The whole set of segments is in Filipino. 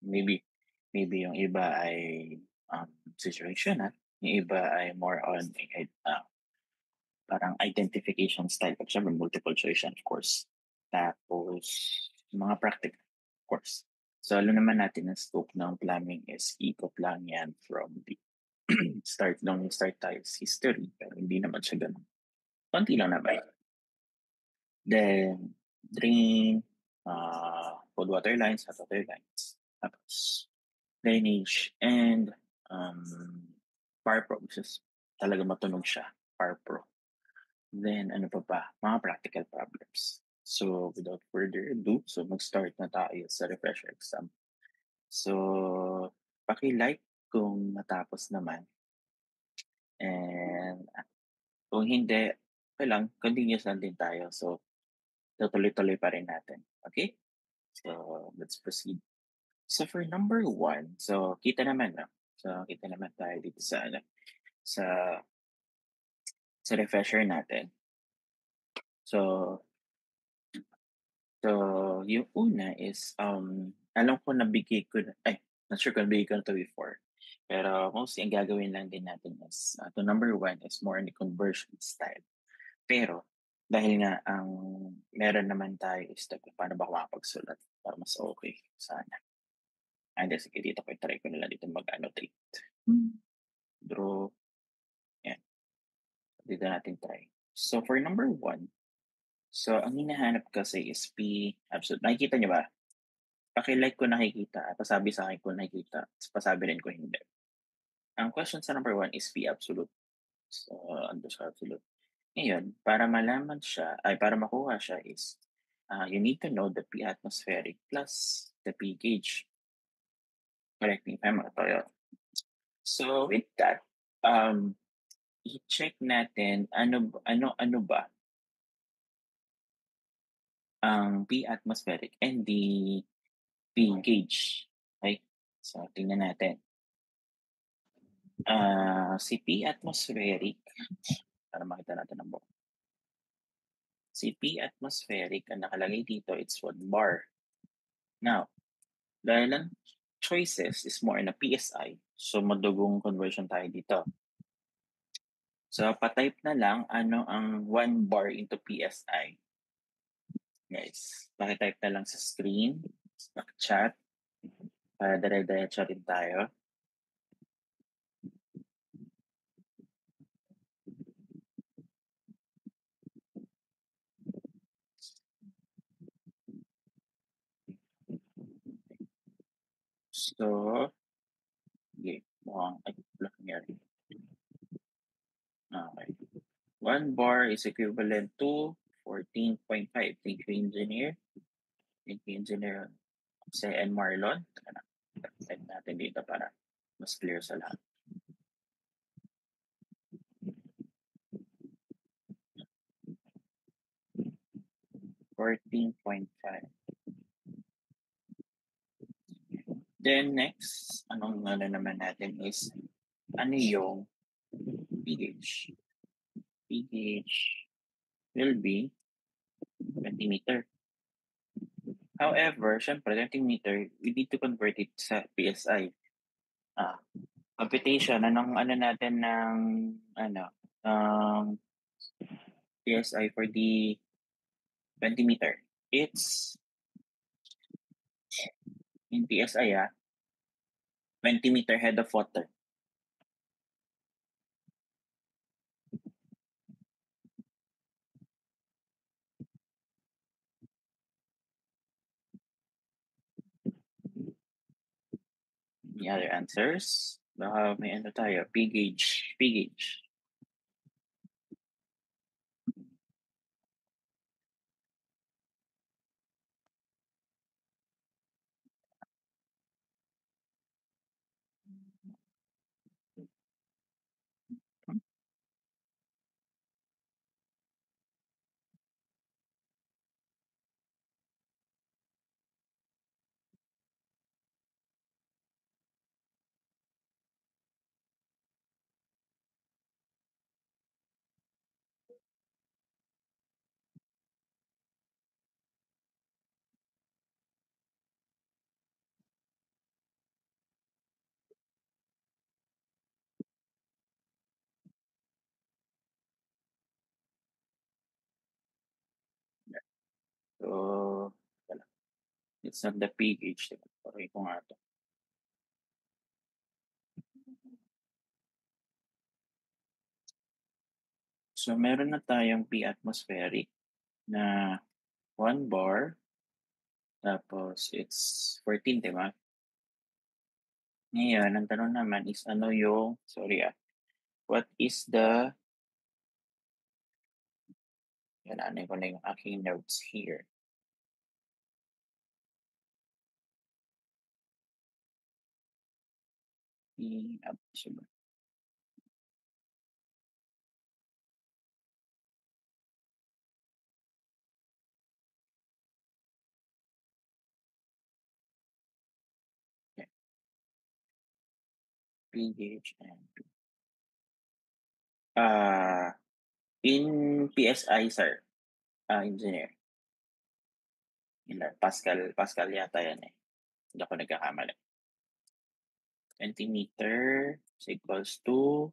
Maybe yung iba ay, situational, yung iba ay more on parang identification style at siyempre multiple choice yan of course. Tapos mga practical, of course. So alam naman natin na scope ng plumbing is ikot lang yan from the start tayo is history, pero hindi naman siya gano'n. Konti lang naman. Then drain, cold water lines, hot water lines, tapos drainage and fire pro, which is talaga matunog siya, fire pro. Then ano pa ba? Mga practical problems. So without further ado, so mag-start na tayo sa refresher exam. So paki-like kung natapos naman and kung hindi, okey lang, continuous lang din tayo. So tutuloy-tuloy pa rin natin, okay? So let's proceed. So for number one, so kita naman tayo dito sa ano, sa refresher natin. So So, yung una is, alam ko nabigay ko na not sure kung nabigay ko na 'to before. Pero mostly ang gagawin lang din natin is, to number one is more on the conversion style. Pero dahil nga ang meron naman tayo is like paano ba ako makapagsulat para mas okay sana. Hindi sige dito ko i-try ko na lang dito mag-annotate. Draw, yan, dito natin try. So for number one, so ang hinahanap kasi is P absolute. Nakikita niyo ba? Paki-like kung nakikita, pasabi sa'kin kung nakikita, ta's pasabi rin kung hindi. Ang question sa number one is P absolute. So, andun sa absolute. Ngayon, para makuha siya is, you need to know the P atmospheric plus the P gauge. Correct me if I'm wrong, pero so with that, i-check natin ano ba ang P atmospheric and the P gauge, okey? So tingnan natin. Si P atmospheric, para makita natin ang buo. Si P atmospheric ang nakalagay dito, it's 1 bar. Now, dahil ang choices is more na PSI, so madugong conversion tayo dito. So pa-type na lang ano ang 1 bar into PSI. Guys, paki-type na lang sa screen, paki-chat, para dire-diretso rin tayo. So, sige, mukhang wala nangyari. Okay. 1 bar is equivalent to 14.5. Thank you, engineer. Thank you, engineer Jose and Marlon. Teka lang, type natin dito para mas clear sa lahat. 14.5. Then next, anong ano naman natin is, ano yung pH? pH will be 20 meter. However, syempre 20 meter, we need to convert it sa PSI. Computation, anong ano natin ng PSI for the 20 meter? It's in PSI, 20 meter head of water. Any other answers? Baka may ano tayo, P gauge. So, wala, it's not the pH, teka pakita ko nga 'to. So, meron na tayong P atmospheric na 1 bar, tapos it's 14, 'di ba? Ngayon ang tanong naman is ano yung what is the hanapin ko na yung aking notes here. P atmosphere. Yeah, pH and in PSI sir, engineer, ilan Pascal Pascal yata yan, eh, hindi ako nagkakamali. Centimeter is equals to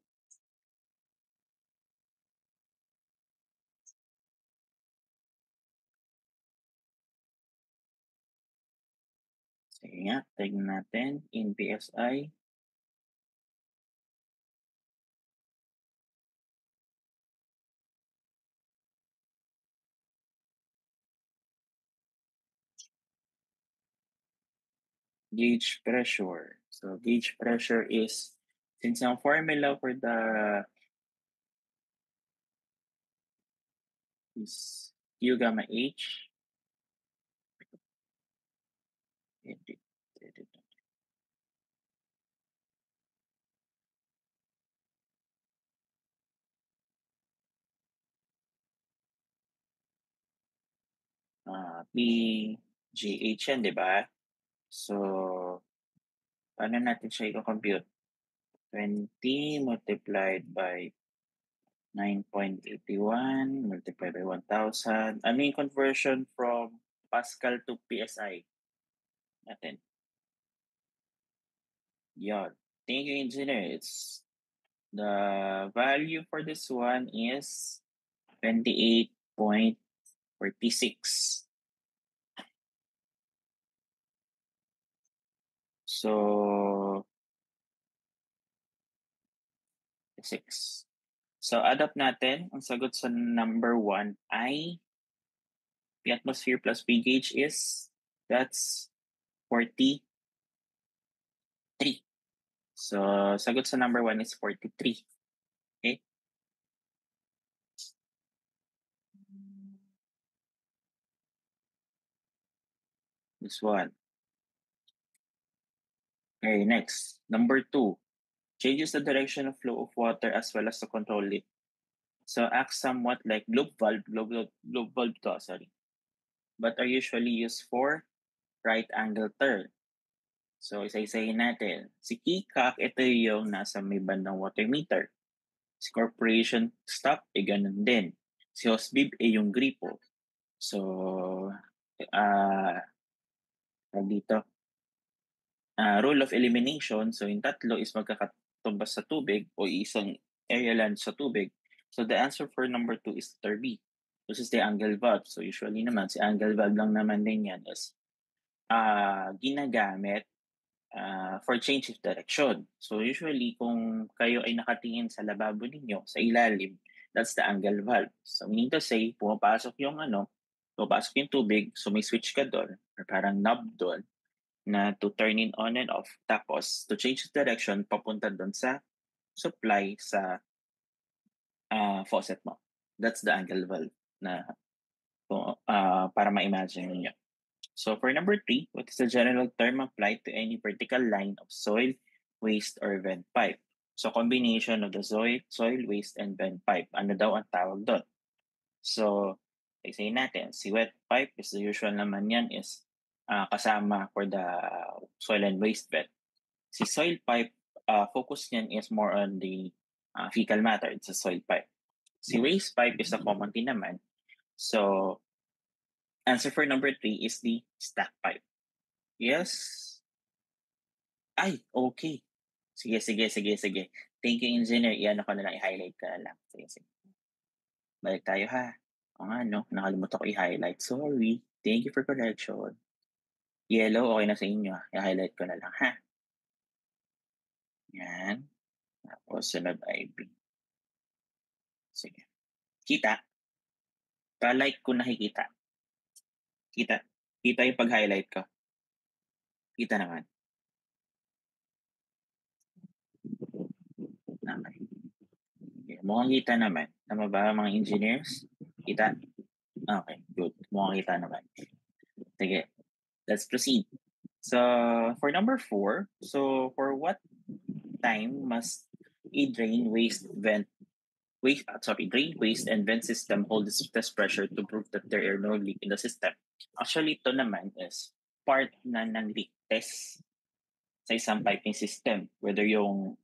sige nga, tignan natin in PSI. Gauge pressure. So, gauge pressure is, since ang formula for the is Q gamma H. Edit. PGH yan, di ba? So, paano natin siya i-compute? 20 multiplied by 9.81 multiplied by 1,000. Ano yung conversion from Pascal to PSI natin? Yun. Thank you, engineer. It's the value for this one is 28.46. So, 6. So, add up natin. Ang sagot sa number 1 ay P atmosphere plus P gauge is, that's 43. So, sagot sa number 1 is 43. Okay? This one. Okay, next. Number 2. Changes the direction of flow of water as well as to control it. So, acts somewhat like globe valve to, but are usually used for right angle turn. So, isa-isahin natin. Si Kikak, ito yung nasa may bandang water meter. Si Corporation Stop, ganun din. Si Hosbib, yung gripo. So, dito, rule of elimination. So, yung tatlo is magkakatumbas sa tubig o isang area land sa tubig. So, the answer for number 2 is letter B, which is the angle valve. So, usually naman, si angle valve lang naman din yan is ginagamit for change of direction. So usually kung kayo ay nakatingin sa lababo ninyo, sa ilalim, that's the angle valve. So meaning to say, pumapasok yung tubig, so may switch ka doon, or parang knob doon, na to turn it on and off. Tapos, to change the direction, papunta doon sa supply sa faucet mo. That's the angle valve na para ma-imagine niyo. So for number 3, what is the general term applied to any vertical line of soil, waste, or vent pipe? So combination of the soil, waste, and vent pipe. Ano daw ang tawag doon? So, say natin, si wet pipe is the usual naman yan is kasama for the soil and waste vent. Si soil pipe, focus niyan is more on the fecal matter. It's a soil pipe. Si waste pipe is a common din naman. So, answer for number 3 is the stack pipe. Yes? Ay, okay. Sige. Thank you, engineer. Iyan ako na lang, i-highlight ka na lang. Sige. Balik tayo ha. Oo nga, no? Nakalimutan ko i-highlight. Sorry. Thank you for correction. Yellow, okay na sa inyo, i-highlight ko na lang ha. Yan, tapos sunod ay pink. Sige. Kita? Pa-like ko nakikita. Kita? Kita yung pag-highlight ko? Kita naman. Okay. Okay. Mukhang kita naman. Tama ba mga engineers? Kita? Okay, good. Mukhang kita naman. Sige, let's proceed. So, for number 4, so for what time must a drain, waste, and vent system hold the test pressure to prove that there are no leak in the system? Actually, ito naman is part na ng leak test sa isang piping system, whether yung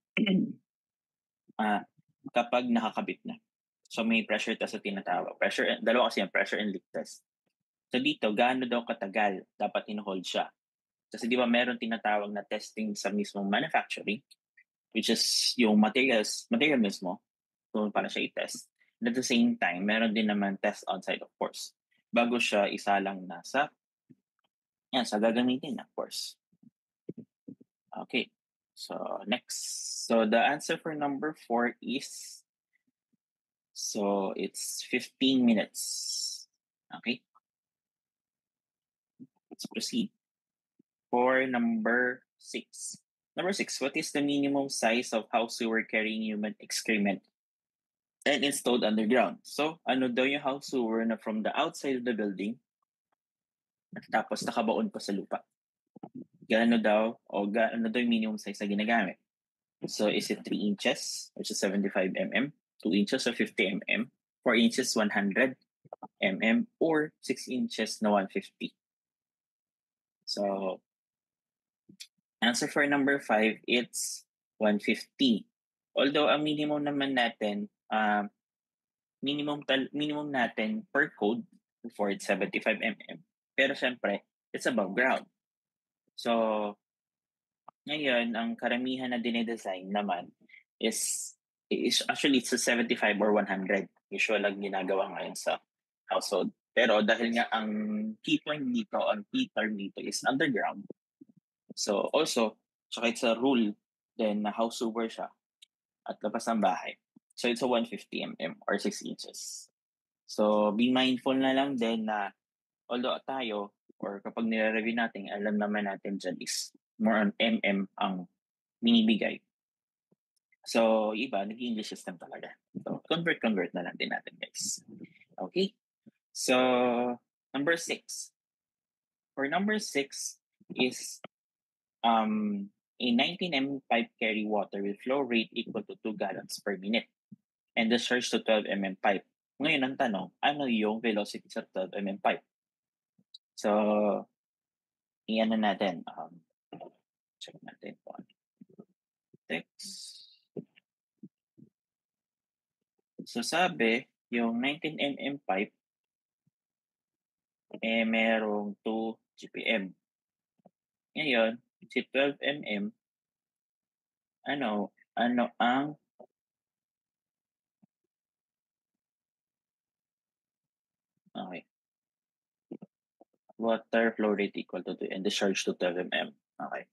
kapag nakakabit na. So may pressure test na tinatawag. Dalawa kasi yung pressure and leak test. So dito, gaano daw katagal dapat in-hold siya? Kasi di ba meron tinatawag na testing sa mismong manufacturing, which is yung material mismo, kung para siya i-test. And at the same time, meron din naman test on-site, of course. Bago siya isalang sa gagamitin, of course. Okay. So, next. So, the answer for number 4 is, so it's 15 minutes. Okay. Let's proceed. For number 6. Number 6, what is the minimum size of house sewer carrying human excrement and installed underground? So, ano daw yung house sewer na from the outside of the building at tapos nakabaon pa sa lupa? Gaano daw yung minimum size na ginagamit? So, is it 3 inches, which is 75 mm, 2 inches or 50 mm, 4 inches, 100 mm, or 6 inches na 150? So, answer for number 5, it's 150. Although, ang minimum naman natin, minimum natin per code for it's 75 mm. Pero syempre, it's above ground. So, ngayon, ang karamihan na dinedesign naman is actually it's a 75 or 100. Usual lang ginagawa ngayon sa household. Pero dahil nga ang key point dito, ang key term dito is underground. So also, tsaka it's a rule then na house sewer siya at labas ng bahay. So it's a 150 mm or 6 inches. So be mindful na lang din na although tayo or kapag nire-review natin, alam naman natin dyan is more on mm ang binibigay. So, iba, nag-English system talaga. So, convert na lang din natin, guys. Okay? So, number 6. For number 6 is a 19 mm pipe carry water with flow rate equal to 2 gallons per minute and discharge to 12 mm pipe. Ngayon, ang tanong, ano yung velocity sa 12 mm pipe? So, i-ano natin, check natin po. Text. So, sabi, yung 19 mm pipe, merong 2 GPM. Ngayon, si 12 mm, ano ang okay, water flow rate equal to 2 and discharge to 12 mm. Okay.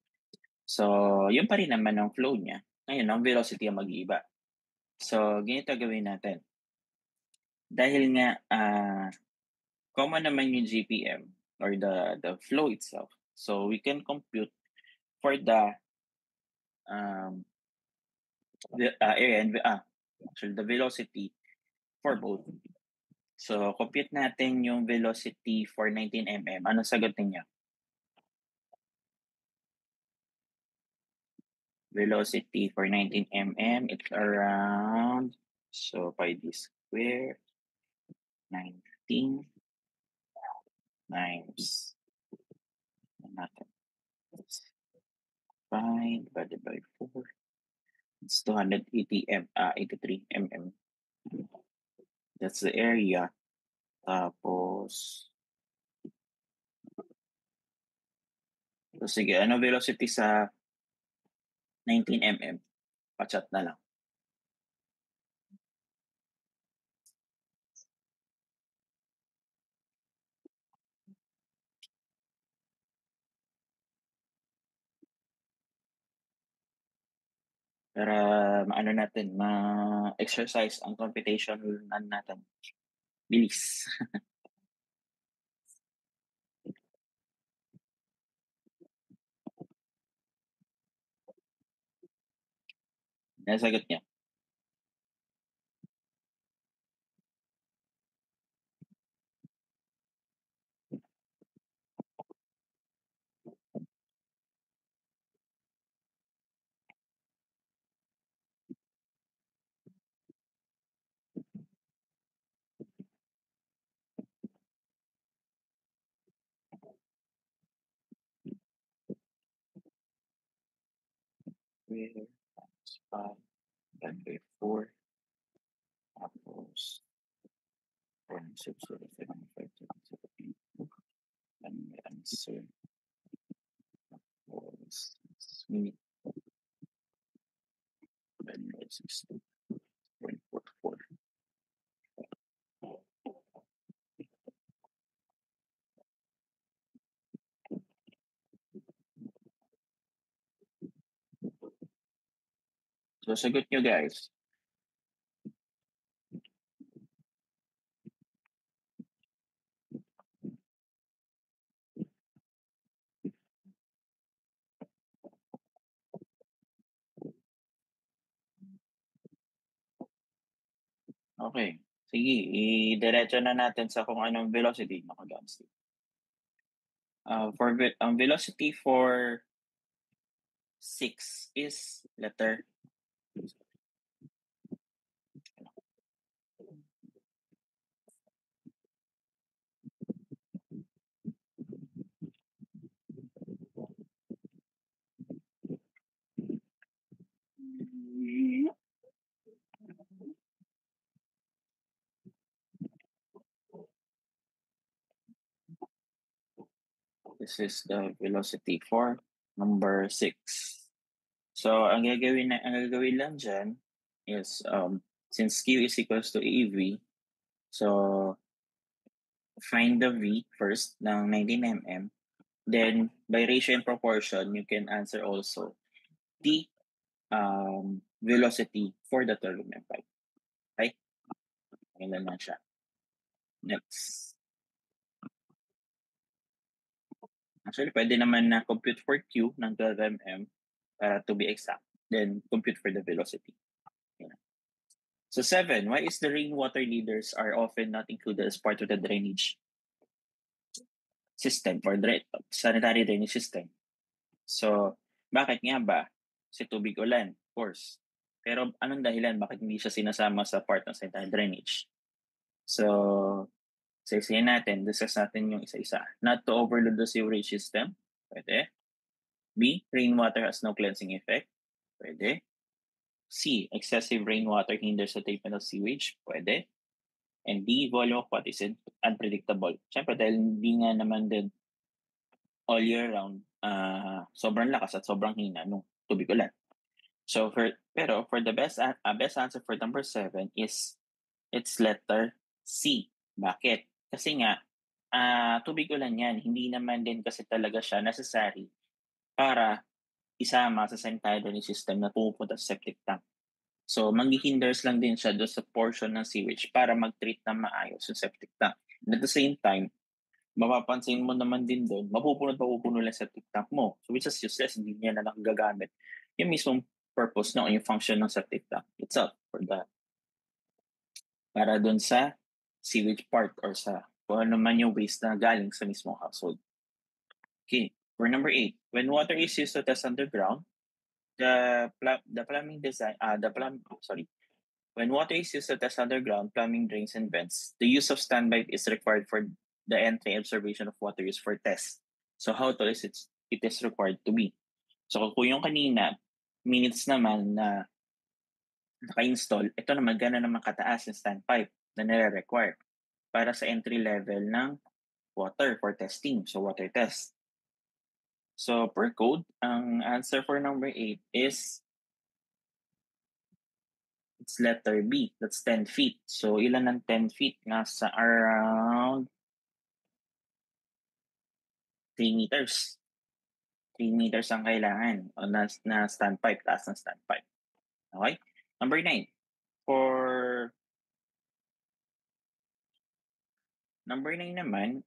So, yun pa rin naman ang flow niya. Ngayon, ang velocity ang mag-iiba. So, ganito gawin natin. Dahil nga, common naman yung GPM or the flow itself. So, we can compute for the area and actually the velocity for both. So, compute natin yung velocity for 19 mm. Anong sagot niyo? Velocity for 19 mm, it's around, so pi d square, 19 times, natin, 5 divided by 4, it's 83 mm. That's the area. Tapos, so sige, ano velocity sa 19 mm? Pa-chat na lang. para maano natin, ma-exercise ang computation ano natin, bilis. Nasagot niyo? Square times 5 divided by 4 tapos 4, 6, 7, 5, 7, 7, ang answer was minute 62.44. So, sagot nyo guys. Okay. Sige, idiretso na natin sa kung anong velocity, naka-downslope. Ang velocity for 6 is letter This is the velocity for number 6. So, ang gagawin lang dyan is, since Q is equals to AV, so, find the V first ng 19 mm. Then, by ratio and proportion, you can answer also the velocity for the turbulent pipe. Okay? Ganyan lang siya. Next. Actually, pwede naman na compute for Q ng 12 mm para to be exact. Then, compute for the velocity. Yeah. So 7, why is the rainwater leaders are often not included as part of the drainage system or sanitary drainage system? So, bakit nga ba? Kasi tubig ulan, of course. Pero anong dahilan bakit hindi siya sinasama sa part ng sanitary drainage? So, isa-isahin natin, discuss natin yung isa-isa. Not to overload the sewerage system. Pwede. B, rainwater has no cleansing effect. Pwede. C, excessive rainwater hinders the treatment of sewage. Pwede. And D, volume of what is unpredictable. Siyempre, dahil hindi nga naman din all year round, sobrang lakas at sobrang hina nung tubig ulan. So, for the best answer for number 7 is, it's letter C. Bakit? Kasi nga, tubig ulan yan, hindi naman din kasi talaga siya necessary para isama sa sanitary drainage system na pumupunta sa septic tank. So, maghihinders lang din siya doon sa portion ng sewage para mag-treat na maayos yung septic tank. And at the same time, mapapansin mo naman din doon, mapupuno lang septic tank mo. So, which is useless, hindi niya na gagamit yung mismong purpose na yung function ng septic tank itself para doon sa sewage part or sa kung ano man yung waste na galing sa mismong household. Okay, for number 8, when water is used to test underground, when water is used to test underground plumbing drains and vents, the use of standpipe is required for the entry observation of water use for test. So how tall is it is required to be? So kung yung kanina, minutes naman na naka-install, ito naman gano'n naman kataas yung standpipe na nire-require para sa entry level ng water for testing. So water test. So per code, ang answer for number 8 is it's letter B. That's 10 feet. So ilan ang 10 feet? Nasa around 3 meters. 3 meters ang kailangan o na standpipe, taas ng standpipe. Okay? Number 9, for number 9 naman,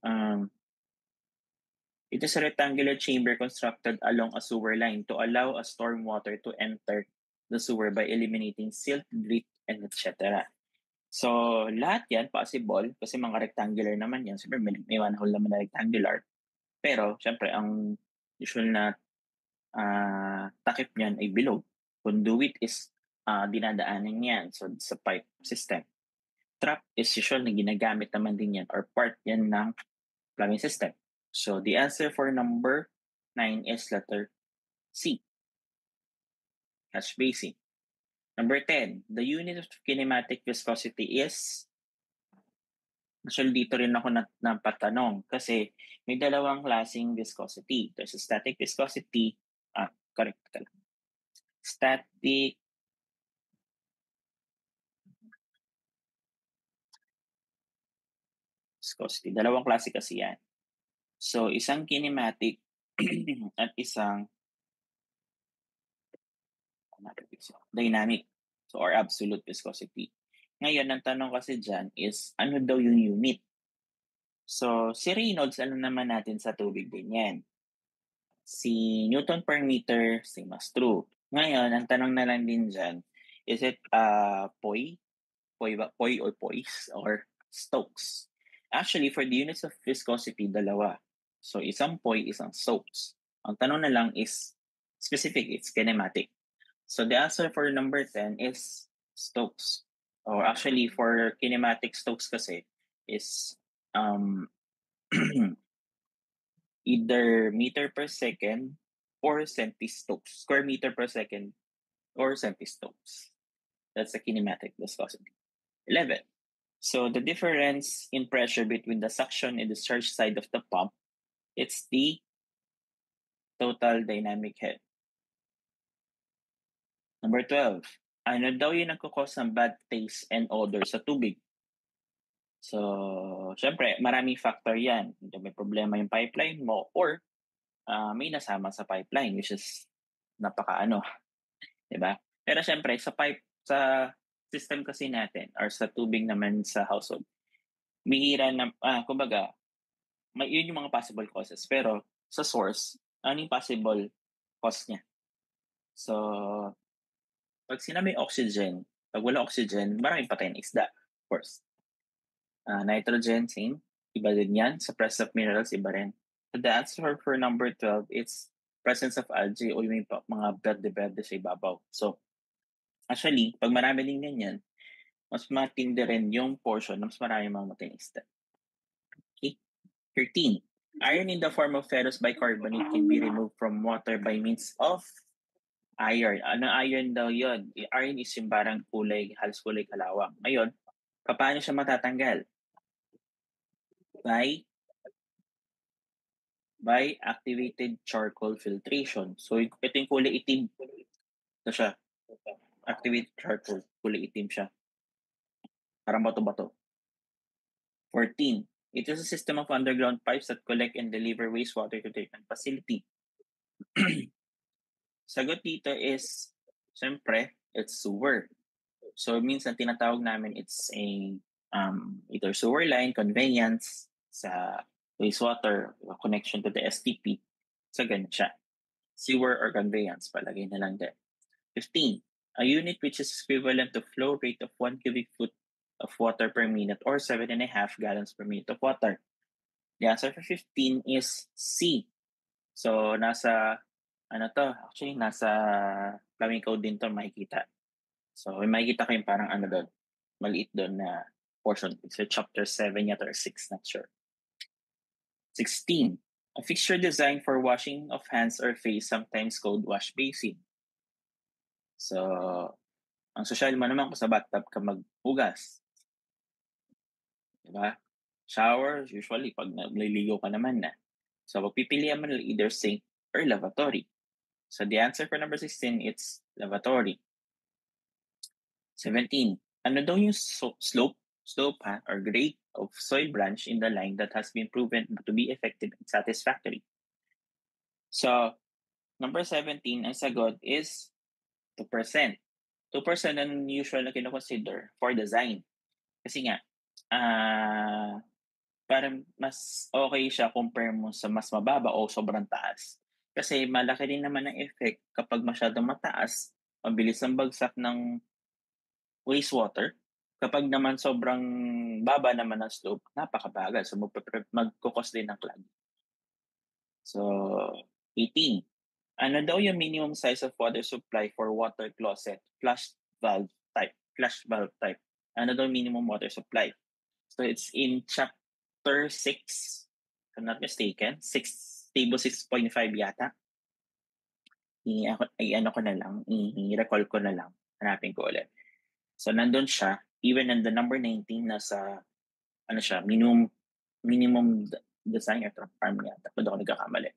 it is a rectangular chamber constructed along a sewer line to allow a storm water to enter the sewer by eliminating silt, grit, and etc. So, lahat yan possible kasi mga rectangular naman yan. Siyempre, may manhole naman na rectangular. Pero, syempre, ang usual na takip niyan ay bilog. Conduit is dinadaanan yan. So, sa pipe system. Trap is usual na ginagamit naman din yan or part yan ng plumbing system. So, the answer for number 9 is letter C, catch basin. Number 10, the unit of kinematic viscosity is, actually dito rin ako napatanong kasi may dalawang klaseng viscosity. There's a static viscosity, correct ka lang. Static viscosity. Dalawang klase kasi yan. So, isang kinematic at isang dynamic. So, or absolute viscosity. Ngayon, ang tanong kasi dyan is, ano daw yung unit? So, si Reynolds, ano naman natin sa tubig din yan. Si Newton per meter, same as true. Ngayon, ang tanong na lang din dyan, is it POI? POI or poise or Stokes? Actually, for the units of viscosity, dalawa. So, isang POI, isang Stokes. Ang tanong na lang is specific, it's kinematic. So, the answer for number 10 is Stokes. Or actually, for kinematic Stokes kasi is either meter per second or centistokes. Square meter per second or centistokes. That's the kinematic viscosity. 11. So the difference in pressure between the suction and discharge side of the pump, it's the total dynamic head. Number 12. Ano daw yung nagkukos ng bad taste and odor sa tubig? So, syempre, maraming factor yan. May problema yung pipeline mo or may nasama sa pipeline, which is napaka-ano, 'di ba? Pero syempre sa system kasi natin or sa tubig naman sa household, bihira na kumbaga yun yung mga possible causes. Pero sa source, ano yung possible cause niya? So, pag sinabi oxygen, pag wala oxygen, maraming patay na isda, of course. Nitrogen, same. Iba din yan. Sa presence of minerals, iba rin. So the answer for number 12 is presence of algae o yung mga berde-berde sa ibabaw. So, actually, pag marami din ganyan, mas matindi rin yung portion na mas marami mga matay na isda. Okay? 13. Iron in the form of ferrous bicarbonate can be removed from water by means of iron. Ano iron daw yun? Iron is yung parang halos kulay kalawang. Ngayon, paano siya matatanggal? By activated charcoal filtration. So, ito yung kulay itim. Ito siya. Activated charcoal. Kulay itim siya. Parang bato-bato. 14. It is a system of underground pipes that collect and deliver wastewater to treatment facility. Sagot dito is, siyempre, it's sewer. So, it means na tinatawag namin it's a either sewer line, conveyance, sa wastewater, connection to the STP. So, ganun siya. Sewer or conveyance, palagay na lang din. 15. A unit which is equivalent to flow rate of 1 cubic foot of water per minute or 7.5 gallons per minute of water. The answer for 15 is C. So, nasa plumbing code din to makikita. So, may makikita kayong parang doon, maliit doon na portion. It's chapter 7 yata or 6, not sure. 16. A fixture designed for washing of hands or face, sometimes called wash basin. So, ang social mo naman kung sa bathtub ka maghugas. Diba? Shower, usually, pag nagliligo ka naman na. So, pagpipilian mo na either sink or lavatory. So, the answer for number 16, it's lavatory. 17. Ano daw yung slope or grade of soil branch in the line that has been proven to be effective and satisfactory? So, number 17, ang sagot is 2%. 2% ang usual na kino-consider for design. Kasi nga, ah, parang mas okay siya compare mo sa mas mababa o sobrang taas. Kasi malaki rin naman ang effect kapag masyadong mataas, mabilis ang bagsak ng wastewater. Kapag naman sobrang baba naman ng slope, napakabagal. So magko-cause din ng clog. So, 18. Ano daw yung minimum size of water supply for water closet flush valve type? Ano daw minimum water supply? So it's in chapter 6, if I'm not mistaken, 6, table 6.5 yata. I-ano ko na lang, i-recall ko na lang. Hanapin ko ulit. So nandun siya, even in the number 19, nasa, ano siya, minimum design or farm yata. Pwede ako nagkakamali.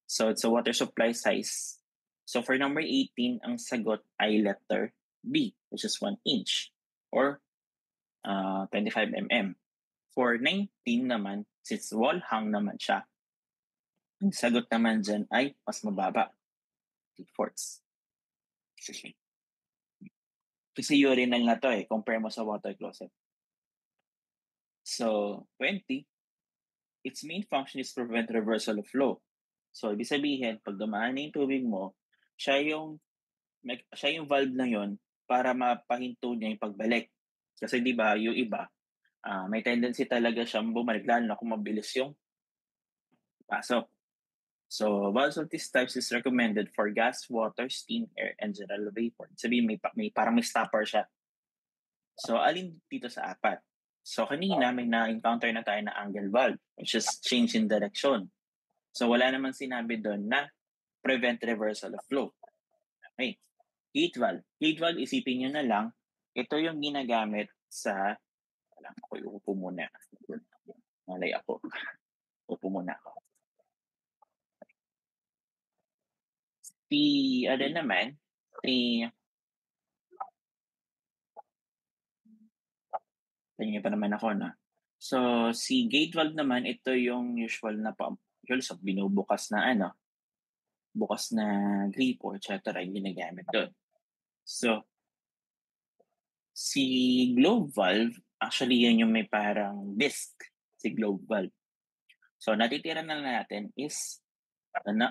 So it's a water supply size. So for number 18, ang sagot ay letter B, which is 1 inch or 25 mm. For 19 naman, since wall hang naman siya, ang sagot naman dyan ay mas mababa, 3/4. Kasi urinal na to compare mo sa water closet. So, 20, its main function is to prevent reversal of flow. So, ibig sabihin, pag dumaan na yung tubig mo, siya yung, siya yung valve na yon para mapahinto niya yung pagbalik. Kasi di ba yung iba, may tendency talaga siyang bumalik, lalo na kung mabilis yung pasok. So, valves of these types is recommended for gas, water, steam, air, and general vapor. Sabihin, parang may stopper siya. So, alin dito sa apat? So, kanina may na-encounter na tayo na angle valve, which is change in direction. So, wala naman sinabi doon na prevent reversal of flow. Okay. Gate valve. Gate valve, isipin nyo na lang, ito yung ginagamit sa, alam ko, uupo muna. Malay ako. Upo muna ako. Ano naman, tingin pa naman ako na. So, si gate valve naman, ito yung usual na usual so binubukas na bukas na gripo, etc. yung ginagamit doon. So, si globe valve, actually yan yung may parang disc, si globe valve. So, natitira na natin is,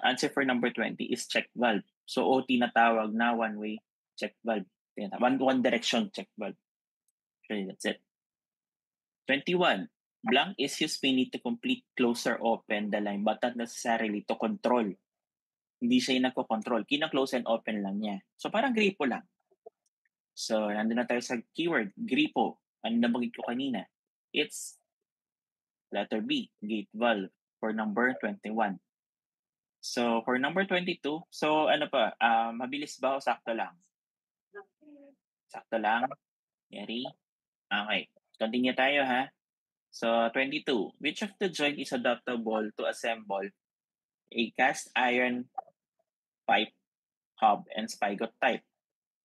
answer for number 20 is check valve. So, OT na tawag na one-way check valve. One direction check valve. Okay, that's it. 21. Blank is used mainly to complete, close, or open the line but not necessarily to control. Hindi siya yung nagko-control. Kina-close and open lang niya. So parang gripo lang. So nandun na tayo sa keyword, gripo. Ano nabanggit ko kanina? It's letter B, gate valve for number 21. So for number 22, so ano pa, mabilis ba o sakto lang? Sakto lang? Yari? Okay. Continue tayo ha. So 22, which of the joint is adaptable to assemble a cast iron pipe, hub, and spigot type?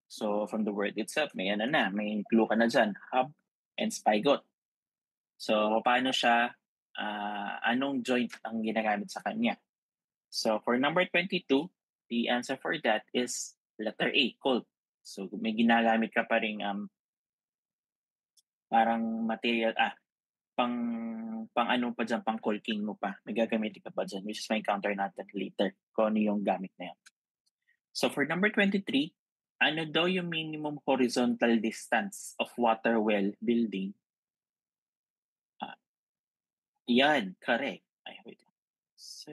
So from the word itself, may clue ka na dyan, hub and spigot. So paano siya, anong joint ang ginagamit sa kanya? So for number 22, the answer for that is letter A, colt. So may ginagamit ka pa rin parang material, pang ano pa dyan, pang caulking mo pa. May gagamitin ka pa dyan, which is may encounter natin later kung ano yung gamit na yan. So for number 23, ano daw yung minimum horizontal distance of water well building? Yan, correct. Ay, wait. So,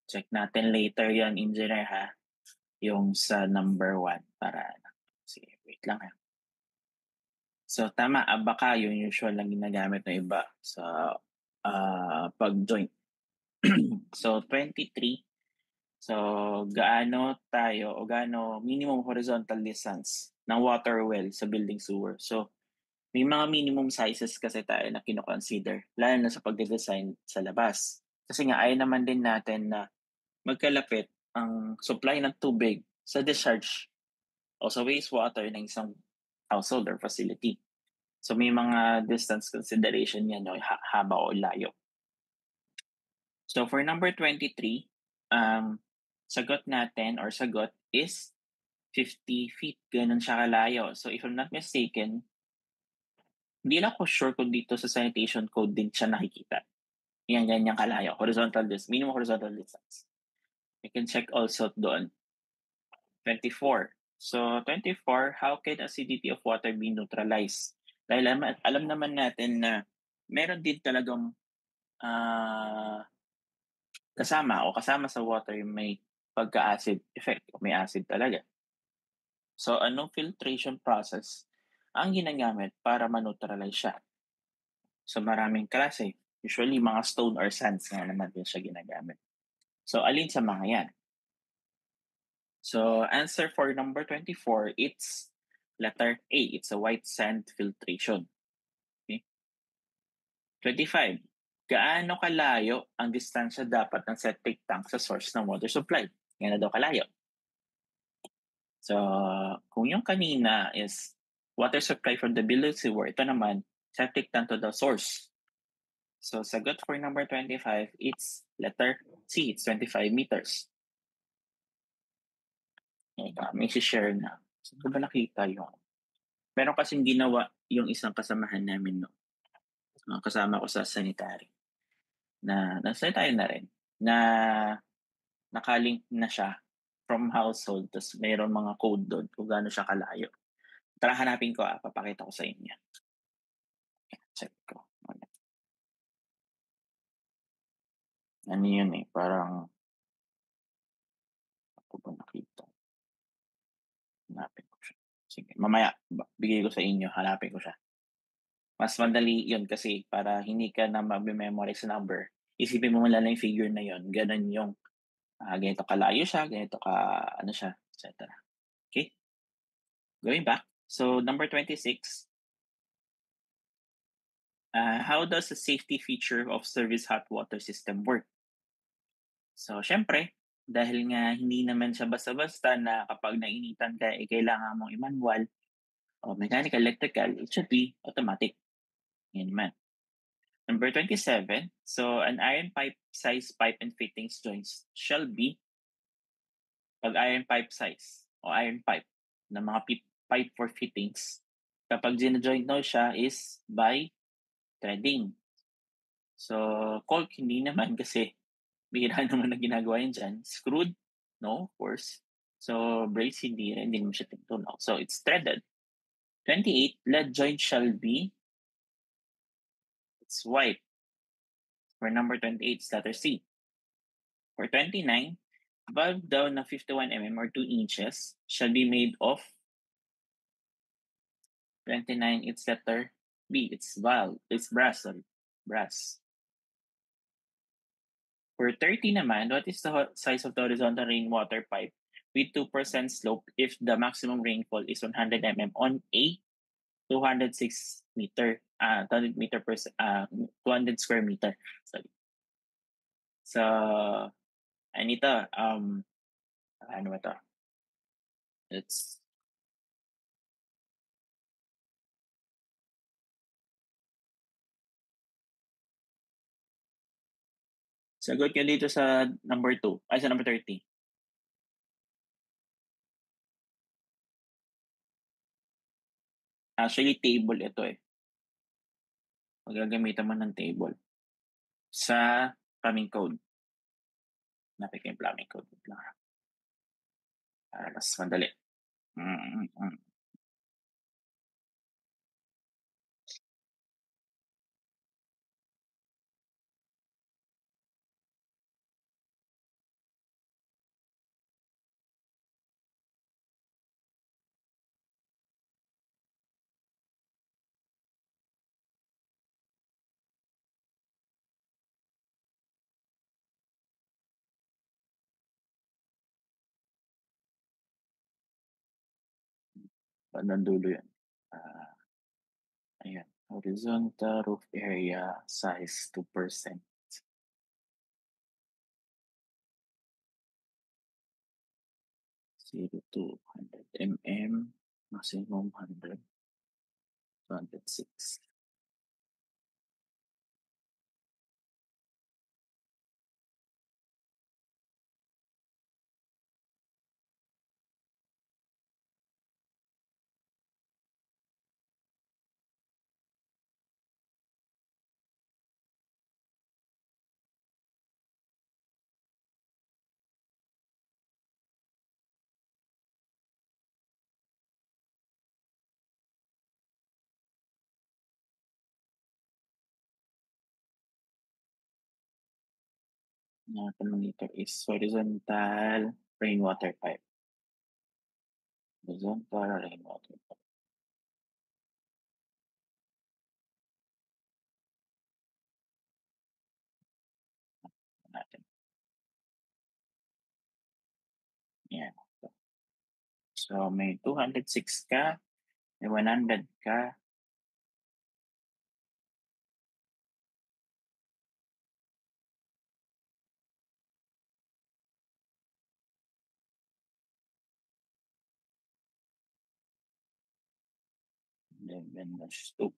check natin later yan, engineer ha. Yung sa number 1 para sige, wait lang ha. So tama, baka yung usual lang ginagamit ng iba sa pag-joint. So 23. So gaano minimum horizontal distance ng water well sa building sewer. So may mga minimum sizes kasi tayo na kino-consider lalo na sa pagde-design sa labas. Kasi nga ayaw naman din natin na magkalapit ang supply ng tubig sa discharge o sa wastewater ng isang household or facility. So may mga distance consideration yan, no? Haba o layo. So for number 23, sagot natin or sagot is 50 feet. Ganun siya kalayo. So if I'm not mistaken, hindi lang ako sure kung dito sa sanitation code din siya nakikita. Yan, ganyan kalayo. Horizontal distance, minimum horizontal distance. You can check also doon. 24. So 24, how can acidity of water be neutralized? Dahil alam naman natin na meron din talagang kasama sa water yung may pagka-acid effect o may acid talaga. So anong filtration process ang ginagamit para ma-neutralize siya? So maraming klase. Usually mga stone or sands nga naman din siya ginagamit. So alin sa mga yan? So answer for number 24, it's letter A. It's a white sand filtration. Okay? 25. Gaano kalayo ang distansya dapat ng septic tank sa source ng water supply? Yan na daw kalayo. So, kung yung kanina is water supply from the below sewer, ito naman, septic tank to the source. So, sagot for number 25, it's letter C. It's 25 meters. May share na. Saan ko ba nakita yung? Meron kasing ginawa yung isang kasamahan namin, no? Kasama ko sa sanitary. Nasa tayo na rin, na nakalink na siya from household, tapos mayroon mga code doon kung gaano siya kalayo. Tara hanapin ko, papakita ko sa inyo. Check ko. Ano yun parang ako ba nakita? Hanapin ko siya. Sige, mamaya bigay ko sa inyo, hanapin ko siya. Mas madali yun kasi para hindi ka na mag-memorize sa number. Isipin mo lang yung figure na yun. Ganun yung ganito kalayo siya, ganito ka ano siya, etc. Okay? Going back. So number 26. How does the safety feature of service hot water system work? So syempre, dahil nga hindi naman siya basta-basta na kapag nainitan ka, kailangan mong i-manual o mechanical, electrical, it should be automatic. Yan naman. Number 27, so an iron pipe size pipe and fittings joints shall be pag iron pipe size o iron pipe na mga pipe for fittings. Kapag gina-joint no siya is by threading. So, cork hindi naman kasi bihira naman na ginagawa yun dyan. Screwed? No, of course. So, brace hindi rin. Hindi naman siya tinutunaw. So, it's threaded. 28, lead joint shall be, it's white. For number 28, it's letter C. For 29, valve down na 51 mm or 2 inches shall be made of 29, it's letter B. It's valve. It's brass. Sorry. Brass. For 30 naman, what is the size of the horizontal rainwater pipe with 2% slope if the maximum rainfall is 100 mm on a 206 meter, 200 meter per 200 square meter. Sorry. So, ito, ano ba to? It's sagot nyo dito sa number 2, ay sa number 30. Actually, table ito Magagamitan mo ng table sa plumbing code. Napik yung plumbing code. Para mas madali. Bandang dulo yan. Ayan. Horizontal roof area size 2%. 0 to 100 mm, maximum 100, 206. Ang thermometer is horizontal rainwater pipe. Horizontal rainwater pipe natin. Yan. So, may 206 ka, may 100 ka, then dash 2.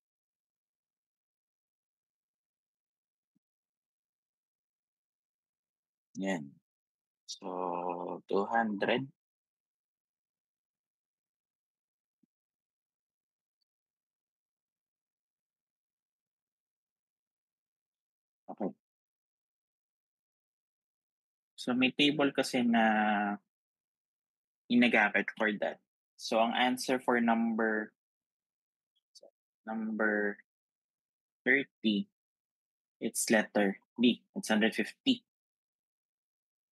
Yan. So, 200. Okay. So, may table kasi na ginagamit for that. So, ang answer for number 30, it's letter D. It's 150.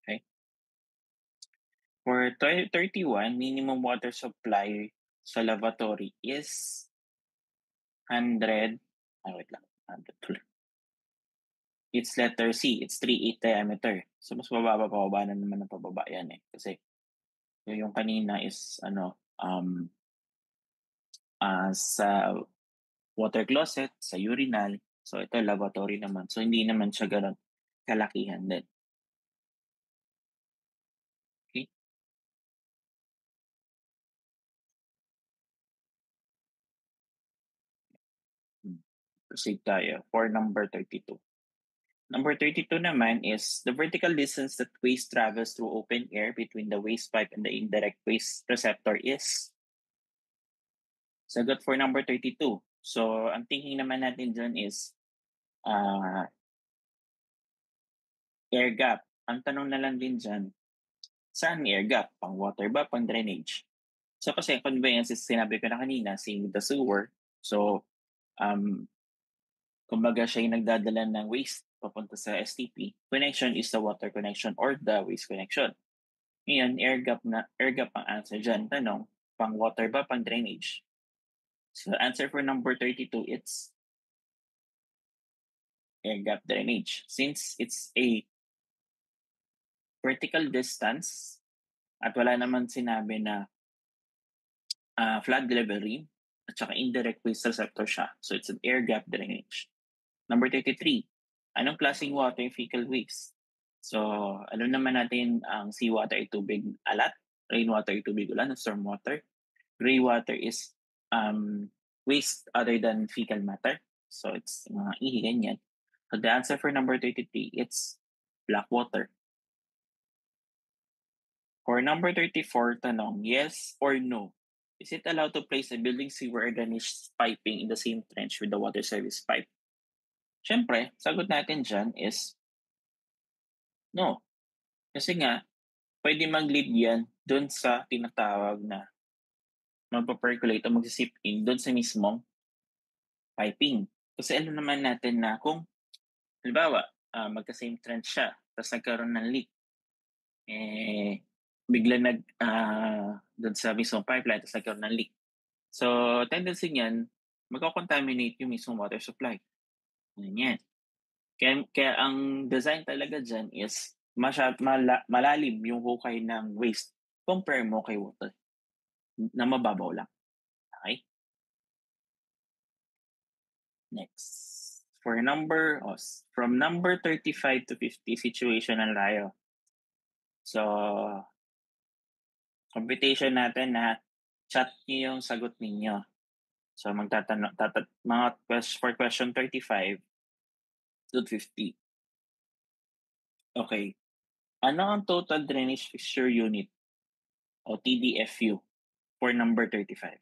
Okay. For 31, minimum water supply sa lavatory is 100. Wait lang. 100 tuloy. It's letter C. It's 3/8 diameter. So, mas pababa na naman ng pababa yan eh. Kasi yung kanina is sa water closet, sa urinal. So, ito lavatory naman. So, hindi naman siya ganun kalakihan din. Okay? Proceed tayo for number 32. Number 32 naman is the vertical distance that waste travels through open air between the waste pipe and the indirect waste receptor is. Sagot for number 32. So, ang thinking naman natin dyan is air gap. Ang tanong na lang din dyan, saan air gap? Pang water ba? Pang drainage? So, kasi conveyance is sinabi ko na kanina, same with the sewer. So, kumbaga siya yung nagdadala ng waste papunta sa STP. Connection is the water connection or the waste connection. Ngayon, air gap ang answer dyan. Tanong, pang water ba, pang drainage? So, answer for number 32, it's air gap drainage. Since it's a vertical distance at wala naman sinabi na flood level rim at saka indirect waste receptor siya. So, it's an air gap drainage. Number 33, anong klaseng water yung fecal waste? So, alam naman natin ang seawater ay tubig alat, rainwater ay tubig ulan, stormwater. Gray water is waste other than fecal matter. So, it's mga ihi, ganyan. So, the answer for number 33, it's black water. For number 34, tanong, yes or no? Is it allowed to place a building sewer or drainage piping in the same trench with the water service pipe? Siyempre, sagot natin dyan is no. Kasi nga, pwede mag-lead yan doon sa tinatawag na magpa-percolate o mag-sip in doon sa mismong piping. Kasi alam naman natin na kung, halimbawa, magka-same trench siya, tapos nagkaroon ng leak, bigla doon sa mismong pipeline, tapos nagkaroon ng leak. So, tendency niyan, magkakontaminate yung mismong water supply. Yan. Kaya ang design talaga dyan is malalim yung hukay ng waste compare mo kay water na mababaw lang. Okay? Next. From number 35 to 50, situation ang layo. So, computation natin na chat niyo yung sagot ninyo. So magtatanong mga for question 35 to 50. Okay. Ano ang total drainage fixture unit o TDFU for number 35?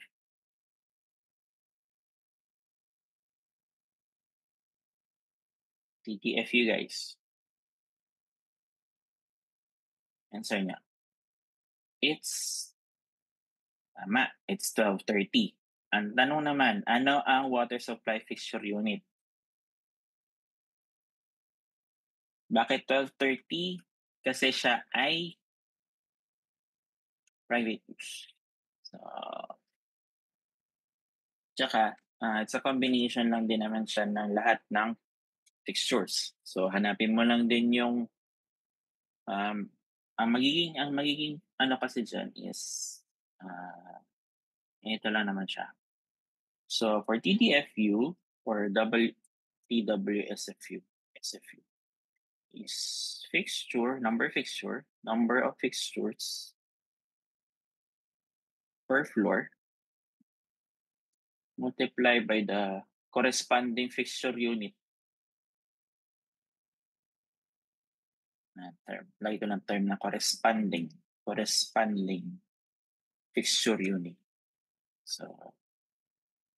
TDFU guys. Answer niya. Tama, it's 1230. Ang tanong naman, ano ang water supply fixture unit? Bakit 1230? Kasi siya ay private use. So, tsaka, it's a combination lang din naman siya ng lahat ng fixtures. So, hanapin mo lang din yung ang magiging ano kasi diyan is ito lang naman siya. So for TDFU or TWSFU, SFU is number of fixtures per floor multiplied by the corresponding fixture unit. Lagi ko ng term na corresponding fixture unit. So,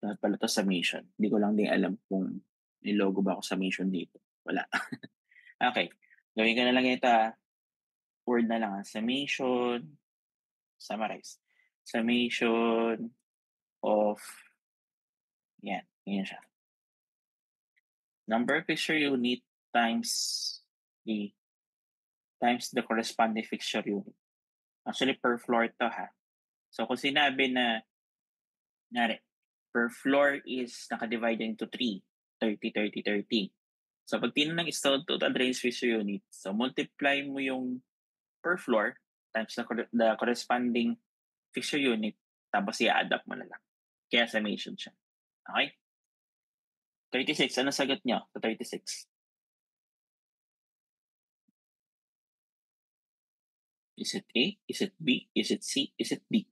dapat pala to summation. Hindi ko lang din alam kung nilogo ba ako summation dito. Wala. Okay. Gawin ko na lang ito Word na lang summation, summarize. Summation of, yan siya. Number of fixture unit times the corresponding fixture unit. Actually, per floor to ha. So, kung sinabi na, per floor is nakadivide into 3, 30, 30, 30. So, pag tinanong is total drainage fixture unit, so multiply mo yung per floor times the corresponding fixture unit, tapos i-adapt mo na lang. Kaya summation siya. Okay? 36, ano sagot nyo sa 36? Is it A? Is it B? Is it C? Is it D?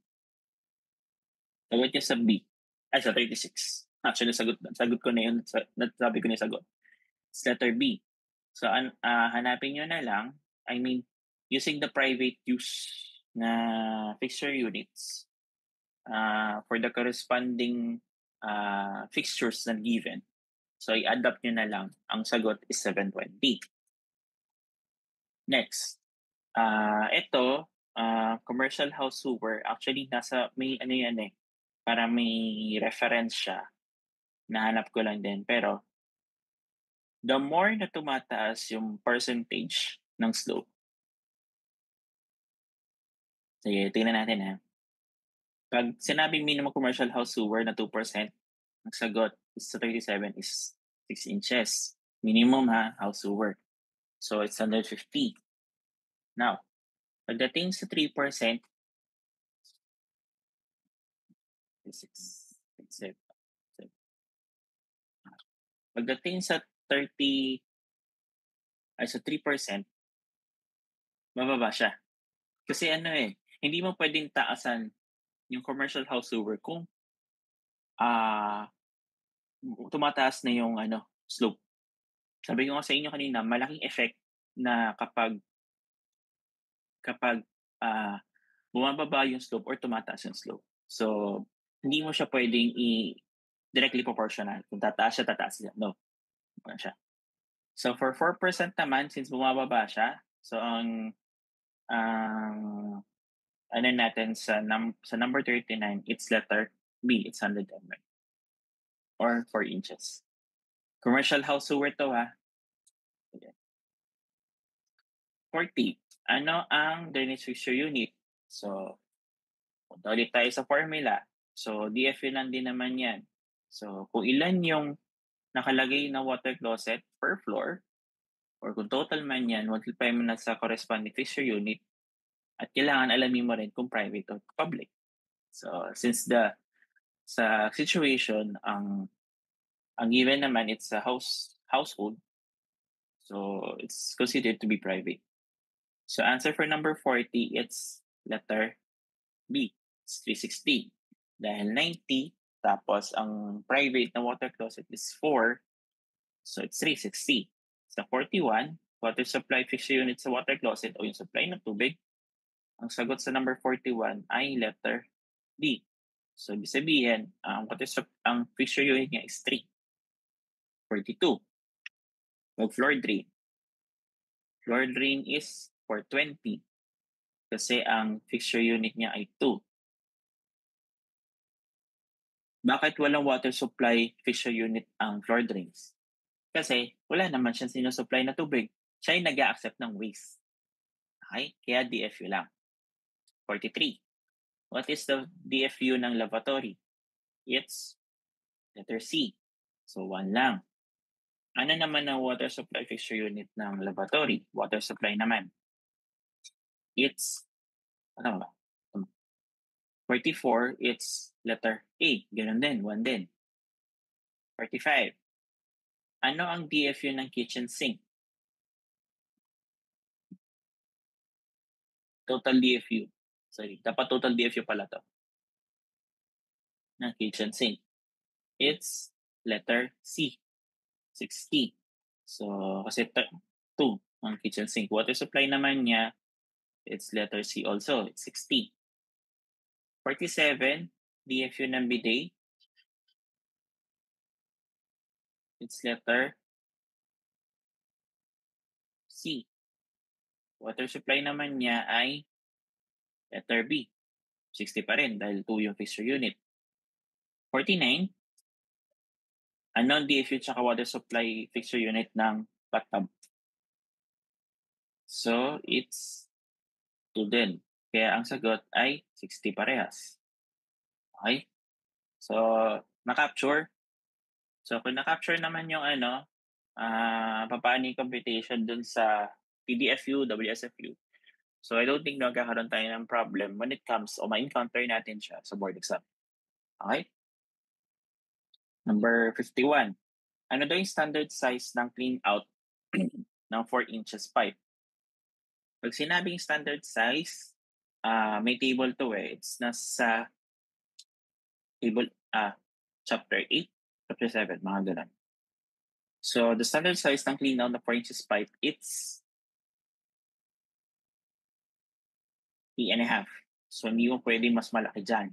Sagot niya sa B. Ay, sa 36. Actually, sagot ko na yun. Sabi ko na yung sagot. It's letter B. So, hanapin nyo na lang, using the private use na fixture units for the corresponding fixtures na given. So, i-adapt nyo na lang. Ang sagot is 720. Next. Ito, commercial house sewer. Actually, may para may reference siya. Nahanap ko lang din. Pero, the more na tumataas yung percentage ng slope. Sige, tingnan natin ha. Pag sinabing minimum commercial house sewer na 2%, ang sagot is sa 37 is 6 inches. Minimum house sewer. So, it's 150. Now, pagdating sa 3%, 6, pagdating sa 3%, mababa siya. Kasi hindi mo pwedeng taasan yung commercial house sewer kung tumataas na yung slope. Sabi ko nga sa inyo kanina, malaking effect na kapag bumababa yung slope or tumataas yung slope. So, hindi mo siya pwedeng directly proportional. Kung tataas siya. No. Wala siya. So, for 4% naman, since bumababa siya, so ang natin sa number 39, it's letter B. It's 100 mm. Or 4 inches. Commercial house sewer to ha. Okay. 40. Ano ang drainage fixture unit? So, punta ulit tayo sa formula. So, DFU lang din naman yan. So, kung ilan yung nakalagay na water closet per floor, or kung total man yan, multiply mo na sa corresponding fixture unit, at kailangan alamin mo rin kung private or public. So, since sa situation, ang given naman, it's a household, so it's considered to be private. So, answer for number 40, it's letter B is 360. Dahil 90, tapos ang private na water closet is 4, so it's 360. Sa 41, water supply fixture unit sa water closet o yung supply ng tubig, ang sagot sa number 41 ay letter D. So, ibig sabihin, ang fixture unit niya is 3. 42. Mag-floor drain. Floor drain is 420 kasi ang fixture unit niya ay 2. Bakit walang water supply fixture unit ang floor drains? Kasi wala naman siyang sinusupply na tubig. Siya ay nag-a-accept ng waste. Okay? Kaya DFU lang. 43. What is the DFU ng lavatory? It's letter C. So, 1 lang. Ano naman ang water supply fixture unit ng lavatory? Water supply naman. It's, ano ba? 44, it's letter A. Ganun din, 1 din. 45. Ano ang DFU ng kitchen sink? Total DFU. Sorry, dapat total DFU pala to. Ng kitchen sink. It's letter C. 60. So, kasi 2 ang kitchen sink. Water supply naman niya, it's letter C also. It's 60. 47, DFU ng bidet. It's letter C. Water supply naman niya ay letter B. 60 pa rin dahil 2 yung fixture unit. 49, ano ang DFU tsaka water supply fixture unit ng bathtub? So, it's 2 din. Kaya ang sagot ay 60 parehas. Okay? So, na-capture. So, kung na-capture naman yung papaano yung computation dun sa PDFU, WSFU. So, I don't think magkakaroon tayo ng problem when it comes o ma-encounter natin siya sa board exam. Okay? Number 51. Ano daw yung standard size ng clean out ng 4 inches pipe? Pag sinabing standard size, may table to eh. It's nasa table, chapter 8, chapter 7, mga ganun. So, the standard size ng clean out ng 4 inches pipe, it's 3.5. So, hindi mo pwede mas malaki dyan.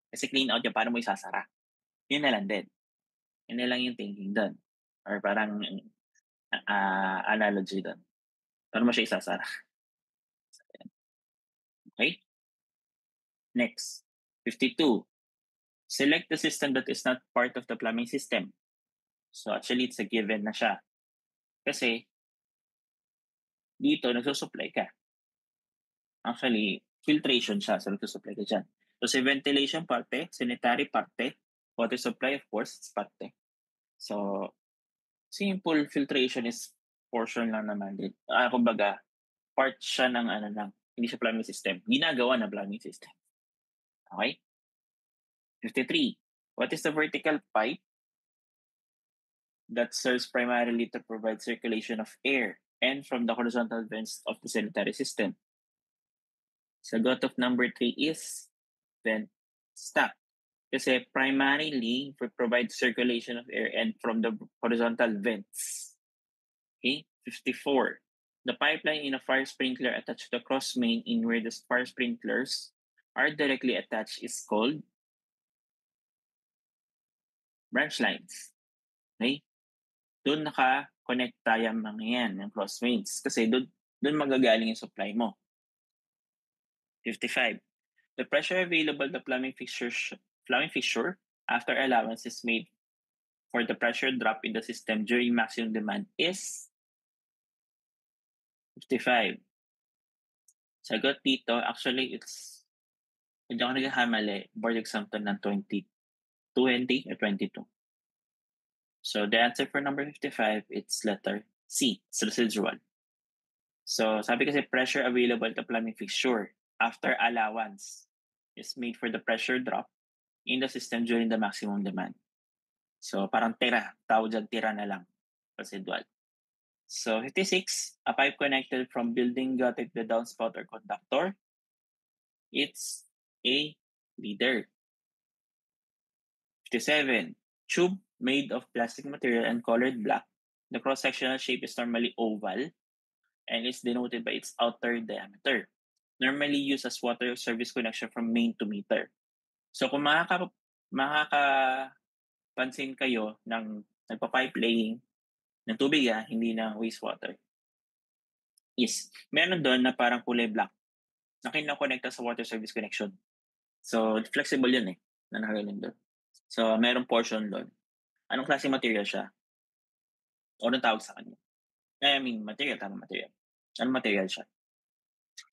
Kasi clean out yun, paano mo isasara? Yun na lang din. Yun na lang yung thinking doon. Or parang analogy doon. Paano mo siya isasara? Okay? Next. 52. Select the system that is not part of the plumbing system. So, actually, it's a given na siya. Kasi, dito, nagsusupply ka. Actually, filtration siya. So, nagsusupply ka dyan. So, sa ventilation parte, sanitary parte, water supply, of course, it's parte. So, simple filtration is portion lang naman din. Kumbaga, part siya ng hindi siya plumbing system. Ginagawa na plumbing system. Okay? 53. What is the vertical pipe that serves primarily to provide circulation of air and from the horizontal vents of the sanitary system? Sagot of number 3 is vent stack. Kasi primarily provide circulation of air and from the horizontal vents. Okay? 54. The pipeline in a fire sprinkler attached to the cross main in where the fire sprinklers are directly attached is called branch lines. Okay? Doon naka-connect tayo mga yan, yung cross mains. Kasi doon magagaling yung supply mo. 55. The pressure available to plumbing fixture after allowance is made for the pressure drop in the system during maximum demand is 55. Sagot dito, actually, hindi ako nagkakamali, board exam to ng 20 or 22. So the answer for number 55, it's letter C, it's residual. So sabi kasi pressure available to plumbing fixture after allowance is made for the pressure drop in the system during the maximum demand. So parang tira, tawag dyan tira na lang, residual. So 56, a pipe connected from building gutted the downspout or conductor It's a leader. 57. Tube made of plastic material and colored black. The cross-sectional shape is normally oval and is denoted by its outer diameter. Normally used as water service connection from main to meter. So kung makakapansin kayo ng nagpa-pipe laying ng tubig hindi na wastewater, is meron doon na parang kulay black na kinokonekta sa water service connection. So, flexible yun na nakagaling doon. So, merong portion doon. Anong klase material siya? O anong tawag sa kanya? I mean, material, tama material. Anong material siya?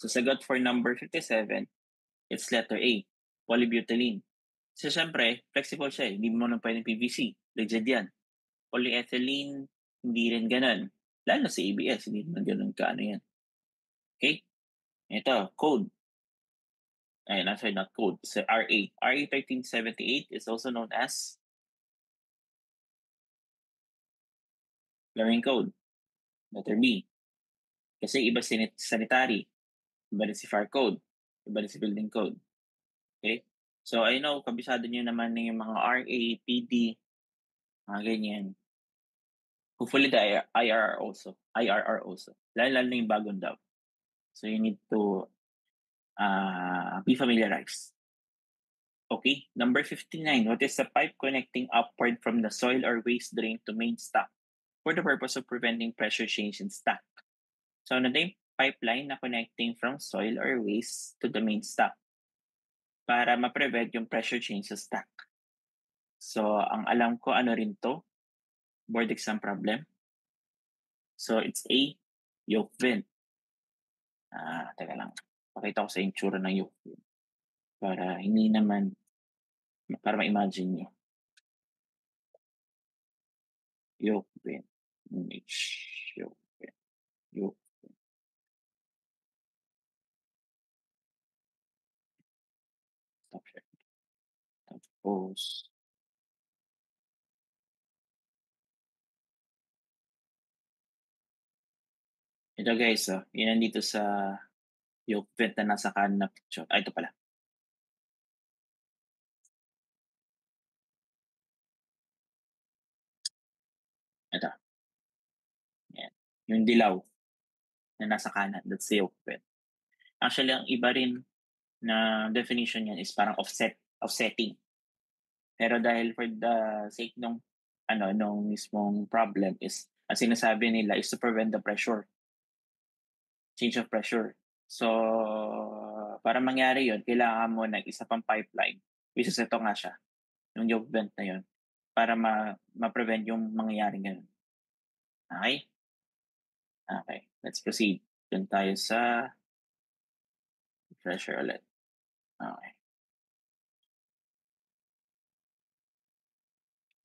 So, sagot for number 57, it's letter A, polybutylene. So, syempre, flexible siya Hindi mo na pwedeng PVC. Rigid yan. Polyethylene, hindi rin ganun. Lalo sa ABS, hindi naman ganun kaano yan. Okay? Ito, code. Ayun, sorry, not code. So, RA. RA 1378 is also known as Fluorine Code. Letter B. Kasi iba sanitary, iba rin si fire code, iba rin si building code. Okay? So, I know, kabisado nyo naman yung mga RA, PD, mga ganyan. Hopefully, the IRR also. Lalo na yung bagong daw. So, you need to be familiarized. Okay, number 59. What is the pipe connecting upward from the soil or waste drain to main stack for the purpose of preventing pressure change in stack? So, ano na yung pipeline na connecting from soil or waste to the main stack para ma-prevent yung pressure change sa stack. So, ang alam ko, ano rin to? Board exam problem. So, it's A, yoke vent. Teka lang. Pakita ko sa itsura ng yoke vent. Para hindi naman, para ma-imagine nyo. Yoke vent. Yoke vent. Yoke vent. Stop share. Tapos, ito guys, yun nandito sa yoke vent na nasa kanan na picture. Ito pala. Ito. Yan. Yung dilaw na nasa kanan, that's the yoke vent. Actually, ang iba rin na definition yan is parang offsetting. Pero dahil for the sake nung mismong problem is, ang sinasabi nila is to prevent the pressure, change of pressure. So, para mangyari yun, kailangan mo ng isa pang pipeline, which is ito nga siya, yung yoke vent na yun, para ma-prevent yung mangyayari ganun. Okay? Okay, let's proceed. Dun tayo sa pressure ulit. Okay.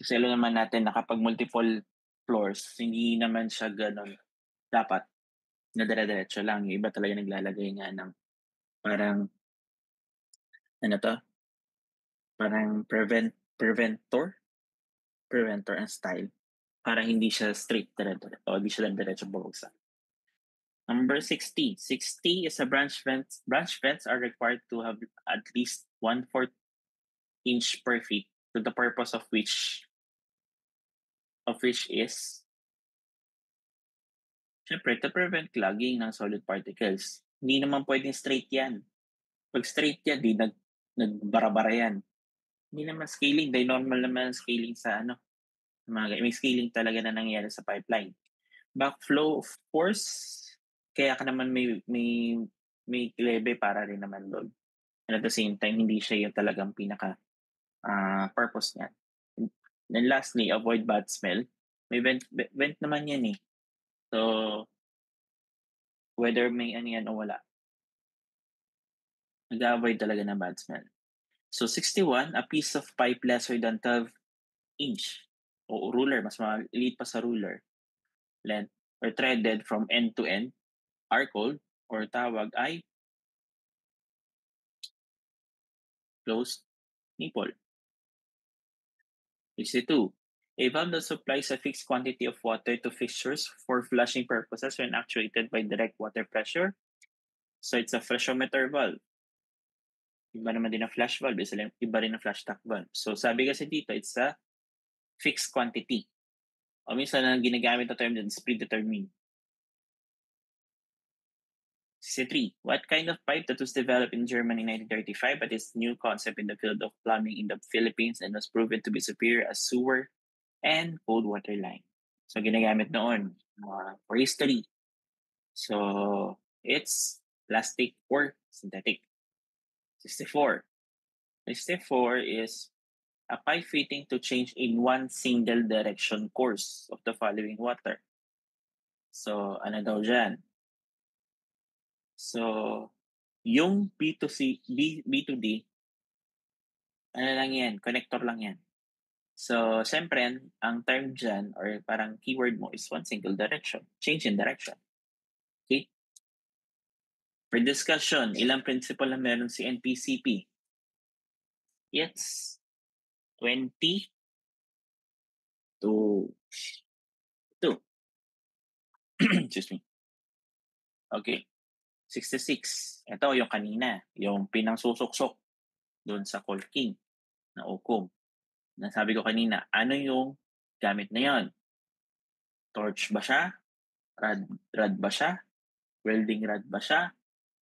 Kasi alam naman natin na kapag multiple floors, hindi naman siya ganun dapat na dire-diretso lang. Yung iba talaga naglalagay nga ng parang, ano to? Parang preventor ang style. Para hindi siya straight dire-diretso o hindi siya lang diretso bubagsak. Number 60. 60 is a branch vents. Branch vents are required to have at least 1/4 inch per feet to the purpose of which is syempre to prevent clogging ng solid particles. Hindi naman pwedeng straight yan. Pag straight yan, nagbara-bara yan. Hindi naman scaling, dahil normal naman scaling sa may scaling talaga na nangyayari sa pipeline. Backflow, of course, kaya ka naman may lebe para rin naman doon. And at the same time, hindi siya yung talagang pinaka purpose niya. And lastly, avoid bad smell. May vent naman yan So, whether may ano yan o wala, nag-avoid talaga ng bad smell. So, 61, a piece of pipe lesser than 12 inch o ruler, mas maliit pa sa ruler, length, or threaded from end to end, are called, or tawag ay closed nipple. 62. A valve that supplies a fixed quantity of water to fixtures for flushing purposes when actuated by direct water pressure. So it's a flushometer valve. Iba naman din ang flash valve, iba rin ang flash tank valve. So sabi kasi dito, it's a fixed quantity. O minsan ang ginagamit na term dyan is predetermined. 63. What kind of pipe that was developed in Germany in 1935 but is new concept in the field of plumbing in the Philippines and was proven to be superior as sewer and cold water line? So ginagamit noon for history. So it's plastic or synthetic. 64. 64 is a pipe fitting to change in one single direction course of the following water. So ano daw dyan? So yung B2C, B2D, ano lang yan, connector lang yan. So, siyempre, ang term dyan or parang keyword mo is one single direction, change in direction. Okay? For discussion, ilang principle na meron si NPCP? It's 20 to 2. Excuse me. Okay. 66. Ito yung kanina, yung pinangsusuksok doon sa caulking na ukom. Nasabi ko kanina, ano yung gamit na yon? Torch ba siya? Rod ba siya? Welding rod ba siya?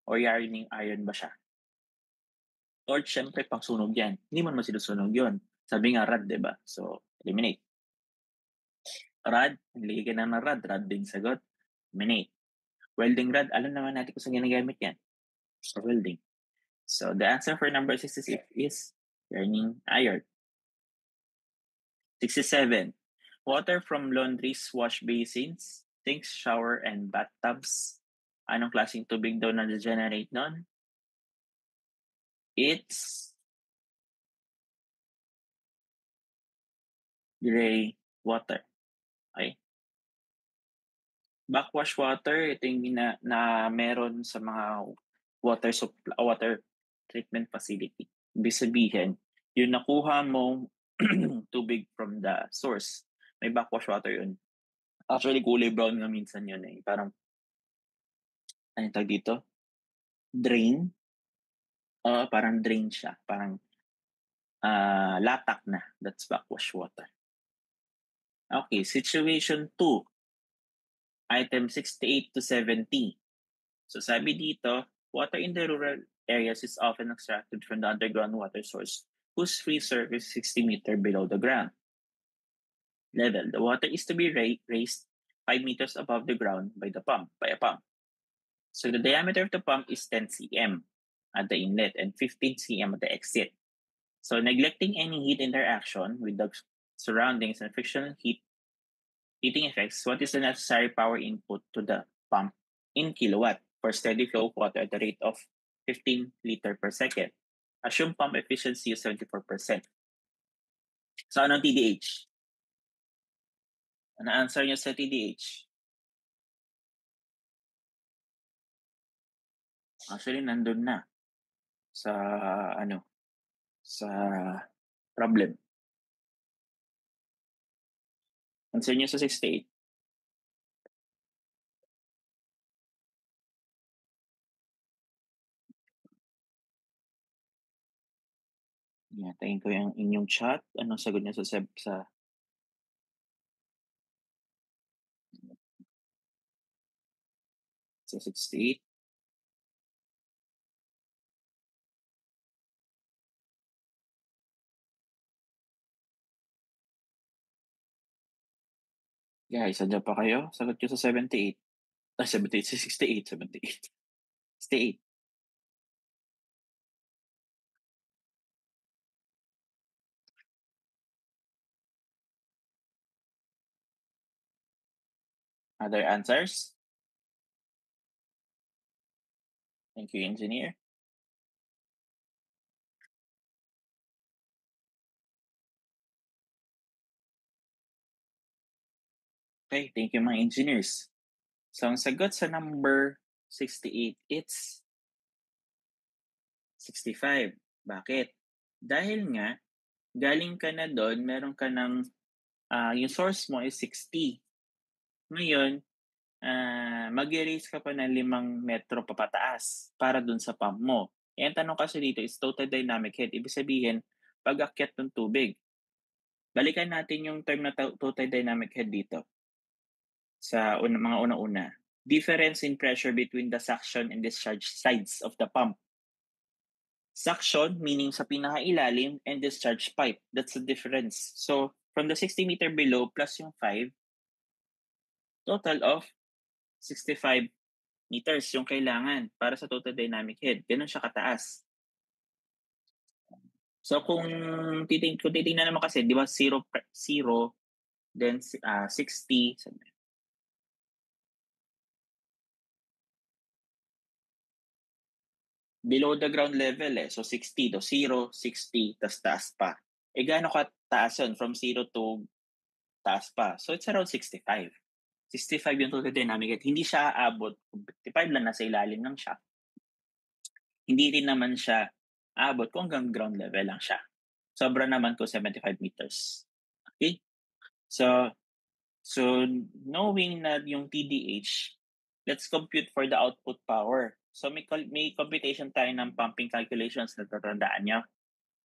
O yarning iron ba siya? Torch, syempre, pang sunog yan. Hindi man sinusunog yun. Sabi nga, rod, diba? So, eliminate. Rod, nilagay ka na ng rod din sagot. Eliminate. Welding rod, alam naman natin kung saan ginagamit yan. For welding. So, the answer for number 66 is yarning iron. 67. Water from laundries, wash basins, sinks, shower, and bathtubs. Anong klaseng tubig daw na-generate nun? It's gray water. Okay? Backwash water, ito yung na meron sa mga water treatment facility. Ibig sabihin, yung nakuha mong tubig from the source, may backwash water yun. Actually, kulay brown nga minsan yun eh. Parang, ano tawag dito? Drain. Parang drain siya. Parang latak na. That's backwash water. Okay, situation 2. Item 68 to 70. So sabi dito, water in the rural areas is often extracted from the underground water source whose free surface is 60 meters below the ground level. The water is to be raised 5 meters above the ground by a pump. So the diameter of the pump is 10 cm at the inlet and 15 cm at the exit. So neglecting any heat interaction with the surroundings and frictional heating effects, what is the necessary power input to the pump in kilowatt for steady flow of water at the rate of 15 liter per second? Assume pump efficiency is 74%. So anong TDH? Ano answer nyo sa TDH? Actually, nandun na sa sa problem. Answer nyo sa 68. Yeah, tingin ko yung inyong chat. Anong sagot niya sa 68? Guys, andyan pa kayo? Sagot nyo sa 78. 78, 68, 78. 68. Other answers? Thank you, engineer. Okay, thank you mga engineers. So, ang sagot sa number 68, it's 65. Bakit? Dahil nga, galing ka na doon, meron ka ng, yung source mo is 60. Ngayon, mag-erase ka pa ng 5 metro papataas para doon sa pump mo. Eh, ang tanong kasi dito is total dynamic head, ibig sabihin pag-akyat ng tubig. Balikan natin yung term na total dynamic head dito sa mga una-una. Difference in pressure between the suction and discharge sides of the pump. Suction meaning sa pinakailalim and discharge pipe. That's the difference. So, from the 60 meter below plus yung 5, total of 65 meters yung kailangan para sa total dynamic head. Ganun siya kataas. So kung titingnan naman kasi 'di ba 0 then 60 below the ground level So 60 to 0, 60 tas taas pa. Eh gaano kataas yun from 0 to taas pa? So it's around 65. 65 yung total dynamic head. Hindi siya aabot kung 55 lang nasa ilalim lang siya. Hindi rin naman siya aabot kung hanggang ground level lang siya. Sobra naman kung 75 meters. Okay? So knowing na yung TDH, let's compute for the output power. So may computation tayo ng pumping calculations na tatandaan nyo.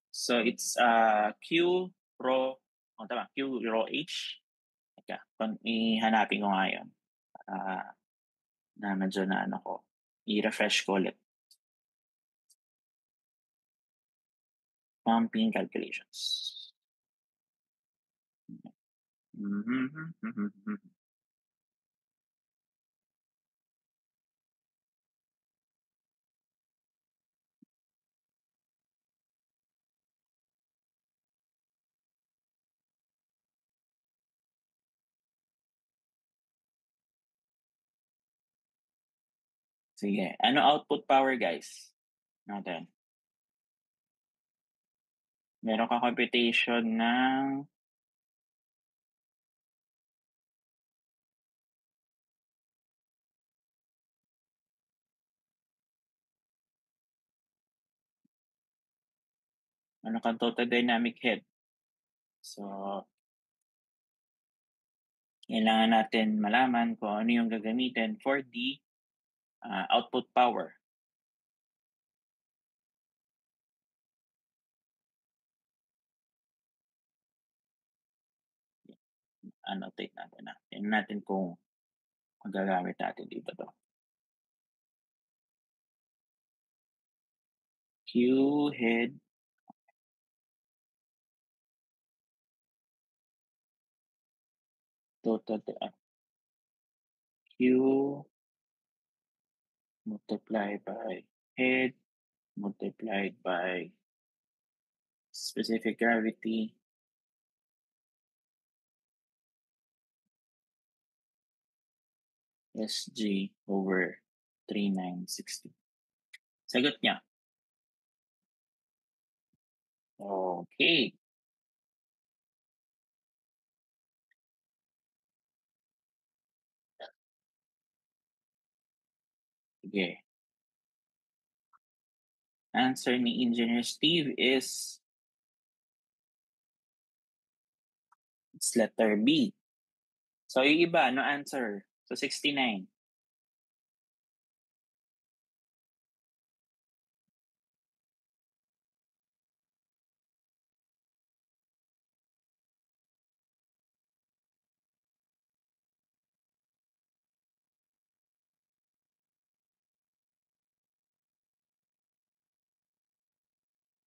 So it's Q rho, tama, Q rho H. Teka, ihanapin ko nga yun. Na medyo na ano ko. I-refresh ko ulit. Pumping calculations. Sige. Ano output power, guys? Natin. Meron kang computation ng ano kang total dynamic head. So, kailangan natin malaman kung ano yung gagamitin for the output power. Annotate natin na. Tingnan natin kung magagamit natin dito to. Q head total Q multiplied by head multiplied by specific gravity SG over 3960. Sagot niya. Okay. Sige. Answer ni Engineer Steve is it's letter B. So yung iba, no answer? So 69.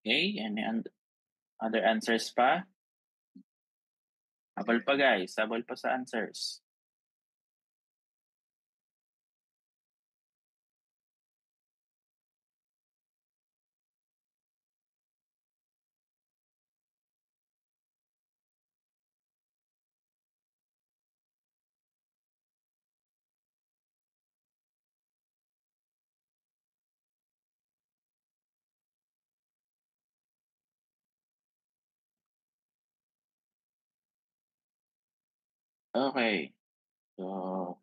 Okay, any other answers pa? Habol pa guys, habol pa sa answers. Okay. So,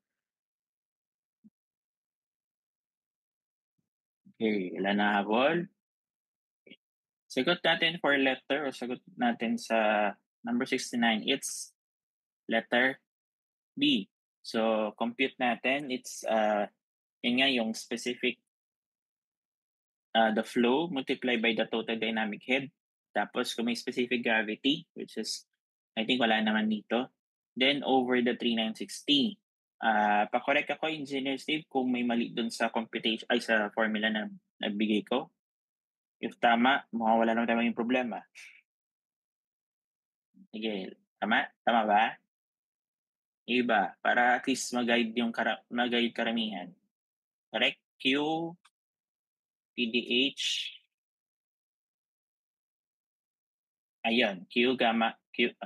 okay, ilan na habol? Sagot natin for letter o sagot natin sa number 69, it's letter B. So, compute natin, it's yun nga yung specific the flow multiplied by the total dynamic head. Tapos kung may specific gravity, which is, I think wala naman dito. Then over the 3960. Pa-correct ako, Engineer Steve, kung may mali dun sa computation, ay sa formula na nagbigay ko. If tama, mukhang wala naman tayong problema. Sige, tama? Tama ba? Iba, para at least mag-guide mag-guide karamihan. Correct? Q, PDH, ayun, Q, gamma,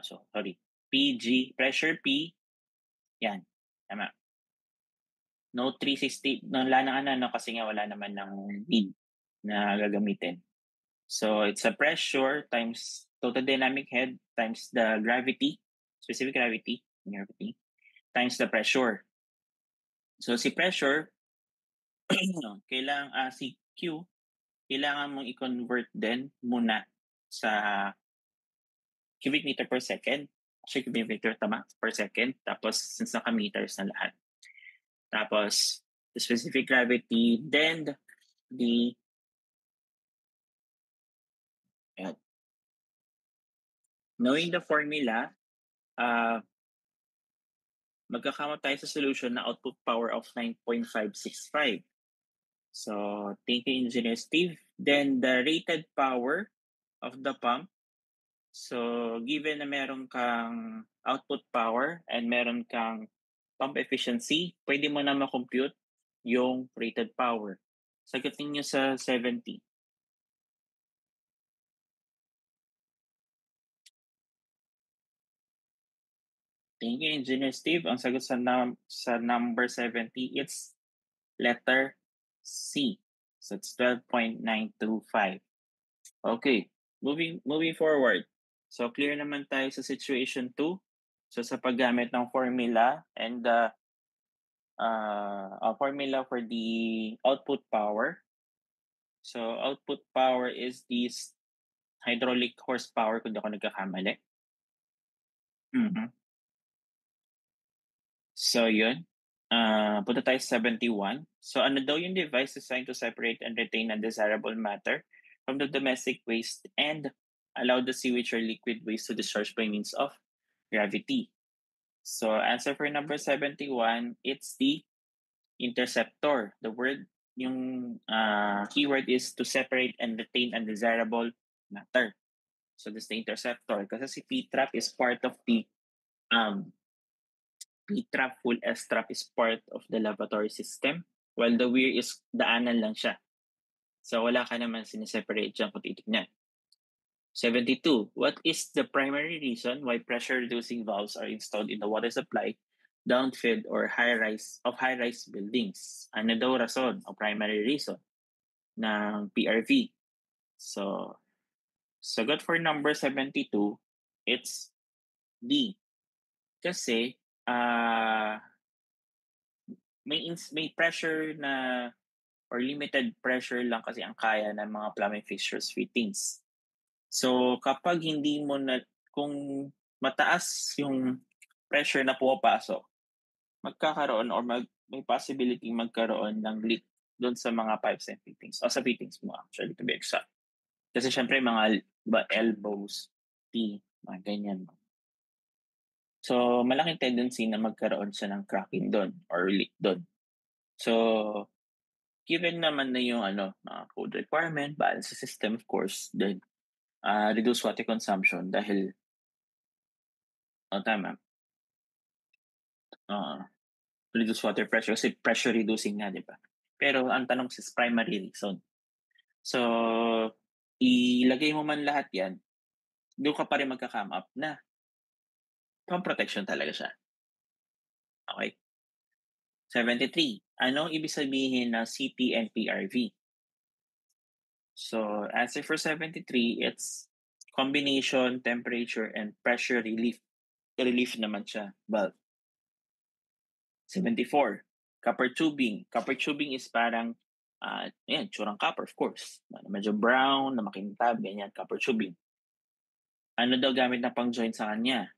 sorry, PG, pressure P, yan, tama. No 360, wala na ano, kasi nga wala naman ng bead na gagamitin. So it's a pressure times total dynamic head times the gravity, specific gravity, times the pressure. So si pressure, si Q, kailangan mong i-convert din muna sa cubic meter per second. Actually, cubic meter tama per second. Tapos, since naka-meters na lahat. Tapos, the specific gravity, then the knowing the formula, magkakama tayo sa solution na output power of 9.565. So, thank you, Engineer Steve. Then, the rated power of the pump. So, given na meron kang output power and meron kang pump efficiency, pwede mo na ma-compute yung rated power. Sagutin nyo sa 70. Thank you, Engineer Steve. Ang sagot sa number 70, it's letter C. So, it's 12.925. Okay, moving forward. So, clear naman tayo sa situation 2. So, sa paggamit ng formula and the formula for the output power. So, output power is this hydraulic horsepower kung di ako nagkakamali. So, yun. Punta tayo sa 71. So, ano daw yung device designed to separate and retain undesirable matter from the domestic waste and allow the sewage or liquid waste to discharge by means of gravity? So, answer for number 71, it's the interceptor. The word, yung keyword is to separate and retain undesirable matter. So, this is the interceptor. Kasi si P-trap is part of the P-trap, full S-trap is part of the lavatory system, while the weir is daanan lang siya. So, wala ka naman sineseparate dyan kung titignan. 72. What is the primary reason why pressure-reducing valves are installed in the water supply, downfield, or high-rise buildings? Ano daw rason o primary reason ng PRV? So, sagot for number 72, it's D. Kasi, may pressure na or limited pressure lang kasi ang kaya ng mga plumbing fixtures fittings. So, kapag hindi mo kung mataas yung pressure na pumapasok, magkakaroon or may possibility magkaroon ng leak doon sa mga pipes and fittings o sa fittings mo actually to be exact. Kasi syempre mga elbows, T, mga ganyan. So, malaking tendency na magkaroon siya ng cracking doon or leak doon. So, given naman na yung code requirement, balance the system, of course, then reduce water consumption dahil tama. Reduce water pressure kasi pressure reducing nga, di ba? Pero ang tanong is primary reason. So, ilagay mo man lahat yan, doon ka pa rin magka-come up na pump protection talaga siya. Okay? 73. Anong ibig sabihin ng CP and PRV? So, answer for 73, it's combination, temperature, and pressure relief. Relief naman siya, valve. 74. Copper tubing. Copper tubing is parang, tsurang copper, of course. Medyo brown, na makintab, ganyan, copper tubing. Ano daw gamit na pang-joint sa kanya?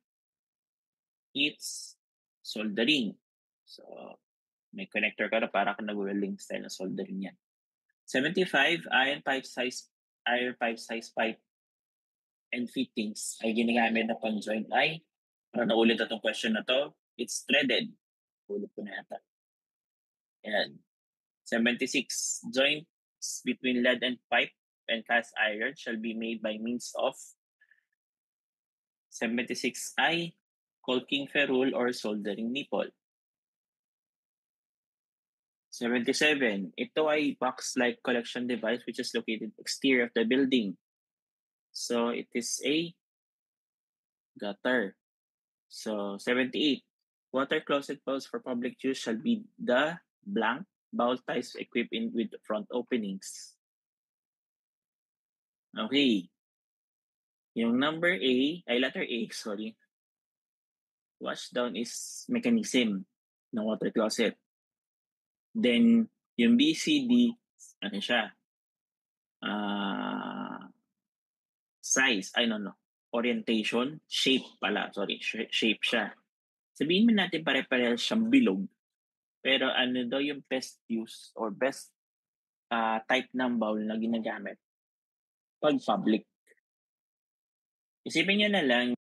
It's soldering. So, may connector ka na para ka nag-welding style na soldering yan. 75, iron pipe size pipe and fittings ay ginagamit na pang-joint ay, naulit na 'tong question na 'to, it's threaded. Ulit ko na yata. Ayan. 76, joints between lead and pipe and cast iron shall be made by means of 76I, caulking ferrule or soldering nipple. 77, ito ay box-like collection device which is located exterior of the building. So it is a gutter. So 78, water closet bowls for public use shall be the blank bowl types equipped with front openings. Okay. Yung letter A, sorry. Washdown is mechanism ng water closet. Then, yung B, C, D, ano siya? Size, orientation, shape pala, sorry, shape siya. Sabihin mo natin pare-pareho siyang bilog, pero ano daw yung best use or best type ng bowl na ginagamit pag public? Isipin nyo na lang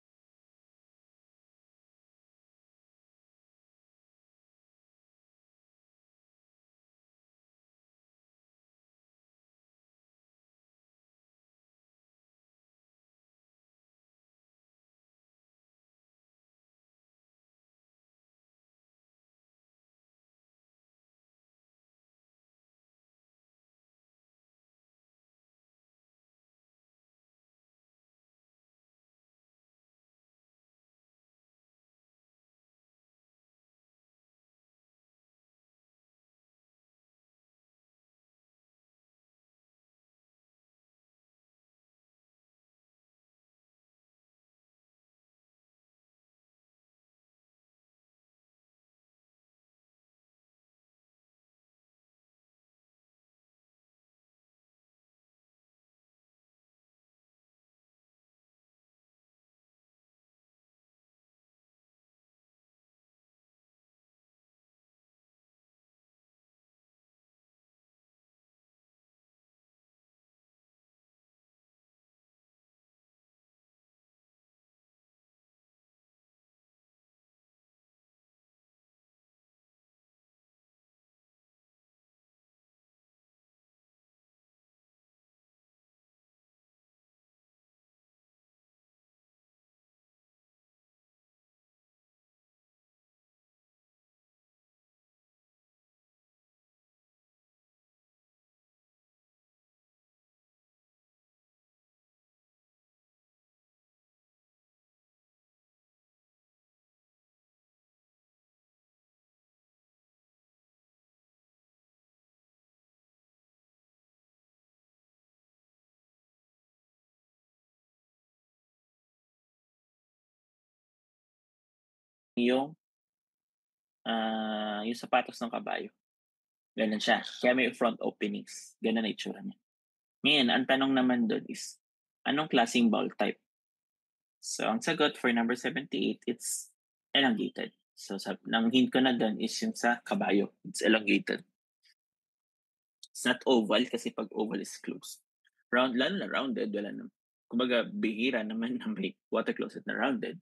yung sapatos ng kabayo. Ganun siya. Kaya may front openings. Ganun na itsura niya. Ngayon, ang tanong naman doon is, anong klaseng bowl type? So, ang sagot for number 78, it's elongated. So, nang hint ko na doon is yung sa kabayo. It's elongated. It's not oval kasi pag oval is closed. Lalo na rounded, wala naman. Kumbaga, bihira naman na may water closet na rounded.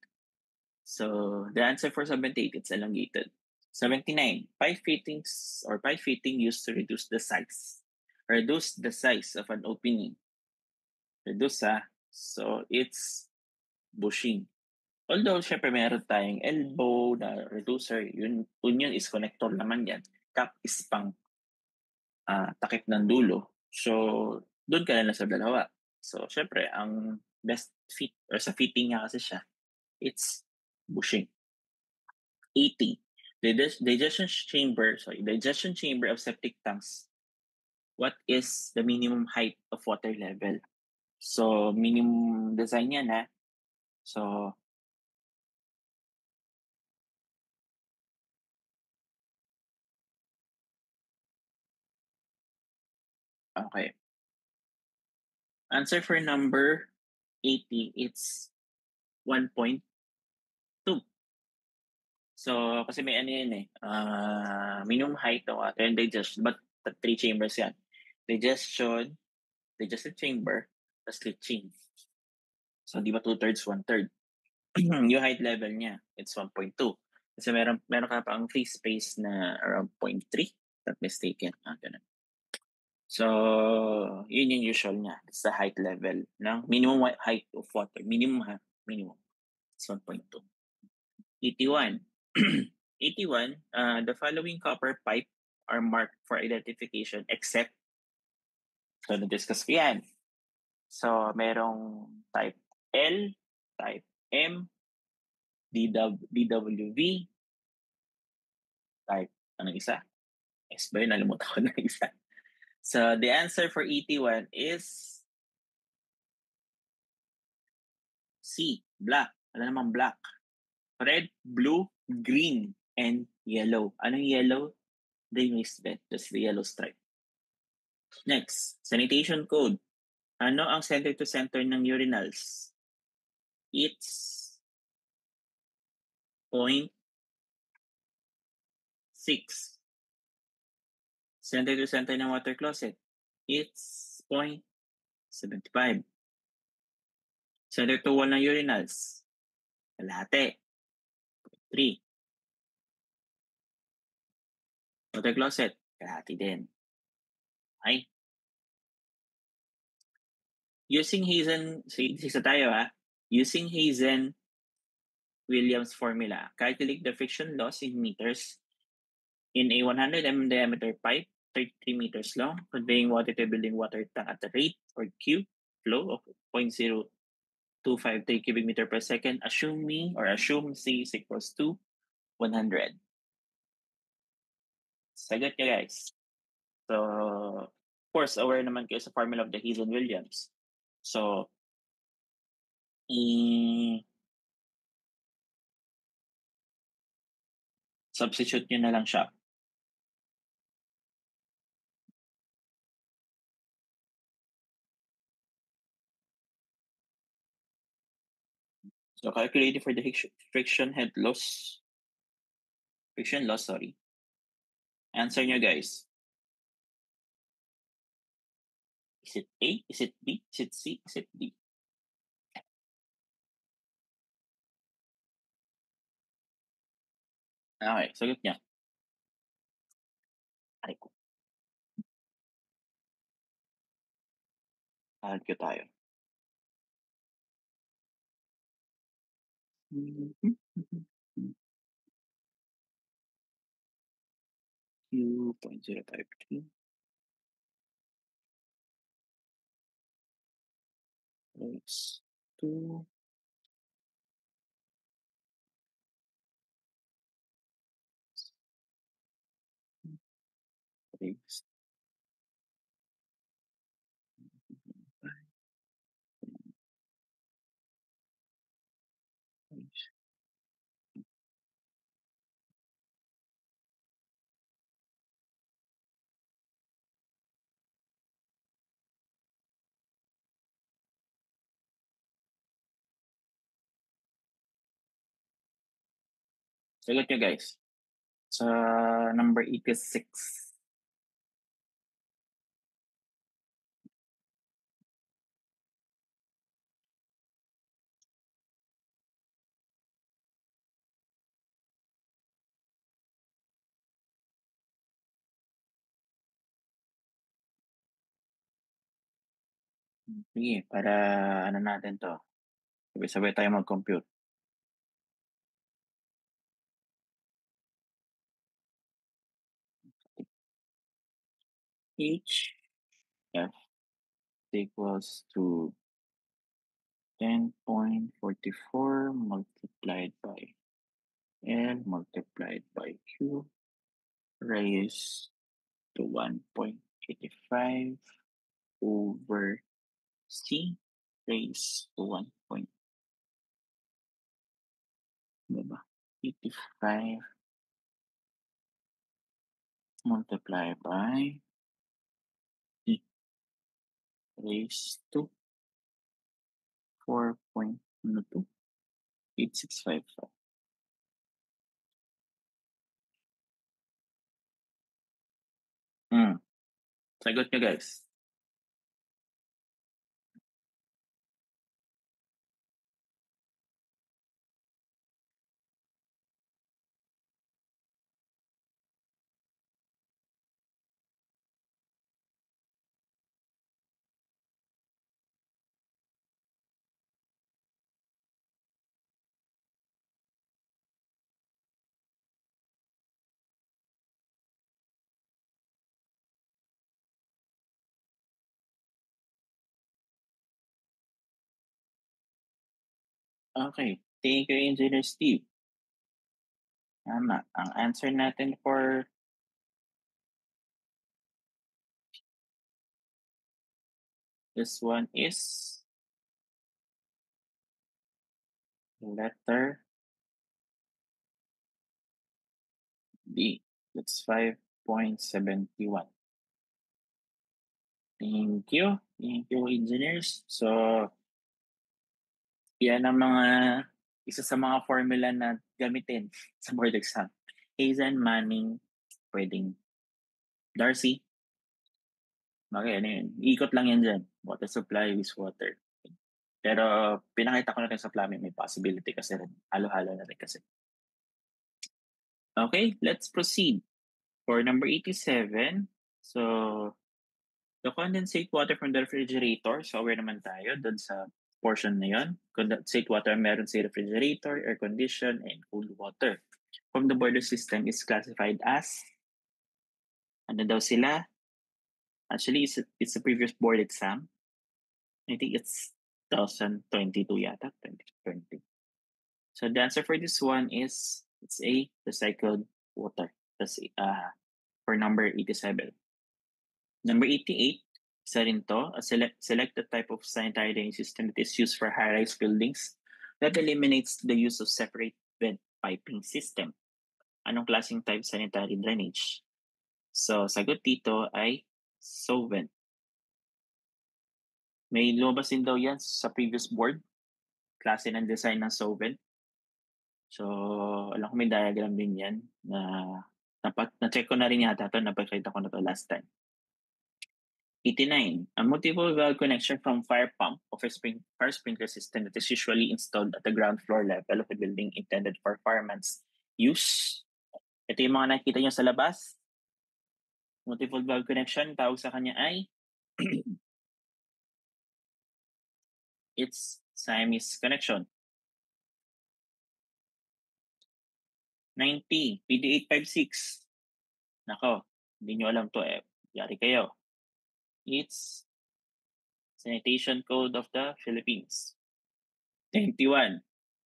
So, the answer for 78, it's elongated. 79, pipe fittings or pipe fitting used to reduce the size. Reduce the size of an opening. So, it's bushing. Although, syempre, meron tayong elbow na reducer. Yun is connector naman yan. Cap is pang takip ng dulo. So, doon ka na lang sa dalawa. So, syempre, ang best fit or sa fitting niya kasi siya, it's bushing. 80. Digestion chamber of septic tanks. What is the minimum height of water level? So, minimum design yan ha. So, okay. Answer for number 80, it's 1.2. So, kasi may ano yan minimum height of water and digestion, but 3 chambers yan. digestion, digestive chamber, tas leaching. So, di ba 2/3, 1/3? Yung height level niya, it's 1.2. Kasi meron ka pang free space na around 0.3, if not mistaken, ganun. So, yun yung usual niya. It's the height level ng minimum height of water. Minimum minimum. It's 1.2. 81. 81, the following copper pipe are marked for identification except, so na-discuss ko yan. So, merong type L, type M, DWV, type, anong isa? S ba yun? Nalimutan ko na isa. So, the answer for 81 is C, black. Ano naman black? Red, blue, green, and yellow. Anong yellow? The mist bed. That's the yellow stripe. Next, sanitation code. Ano ang center to center ng urinals? It's 0.6. Center to center ng water closet. It's 0.75. Center to wall ng urinals. Kalahati. 3. Water closet. Kalahati din. Okay. Using isa tayo Using Hazen-Williams formula, calculate the friction loss in meters in a 100 mm diameter pipe, 33 meters long, conveying water to a building water tank at the rate or Q flow of 0.0253 cubic meter per second, assume C is equals to 100. Sagot nyo, guys. So, of course, aware naman kayo sa formula of the Hazen-Williams. So, substitute nyo na lang siya. So, calculating for the friction loss, sorry. Answer nyo, guys. Is it A? Is it B? Is it C? Is it D? Okay, sagot niya. Ay ko. Add ko tayo. Q.052 plus 2 raised sagot nyo, guys. Sa number 86. Sige, para ano natin to. Sabay-sabay tayo mag-compute. H F equals to 10.44 multiplied by L multiplied by Q raised to 1.85 over C raised to 1.85 multiplied by E raised to 4.8655. Sagot nyo guys. Okay. Thank you, Engineer Steve. Tama. Ang answer natin for this one is letter B. That's 5.71. Thank you. Thank you, engineers. So, yan ang isa sa mga formula na gamitin sa board exam. Hazen, Manning, pwedeng Darcy. Okay, ano yun? Ikot lang yan dyan. Water supply, wastewater. Pero pinakita ko na rin sa plumbing, may possibility kasi rin. Halo-halo na rin kasi. Okay, let's proceed. For number 87, so the condensate water from the refrigerator, so aware naman tayo doon sa portion na yun. Condensate water meron sa refrigerator, air condition, and cool water. From the boiler system is classified as, ano daw sila? Actually, it's a previous board exam. I think it's 2022 yata, 2020. So the answer for this one is, it's A, recycled water. That's for number 87. Number 88, isa rin to, select the type of sanitary drainage system that is used for high-rise buildings that eliminates the use of separate vent piping system. Anong klaseng type sanitary drainage? So, sagot dito ay solvent. May lumabas din daw yan sa previous board, klase ng design ng solvent. So, alam ko may diagram din yan na na-check ko na rin yata ito, napakita ko na to last time. 89. A multiple valve connection from fire pump of a fire sprinkler system that is usually installed at the ground floor level of the building intended for fireman's use. Ito yung mga nakikita nyo sa labas. Multiple valve connection, tawag sa kanya ay it's Siamese connection. 90. PD856. Nako, hindi nyo alam to eh. Yari kayo. It's Sanitation Code of the Philippines. 21.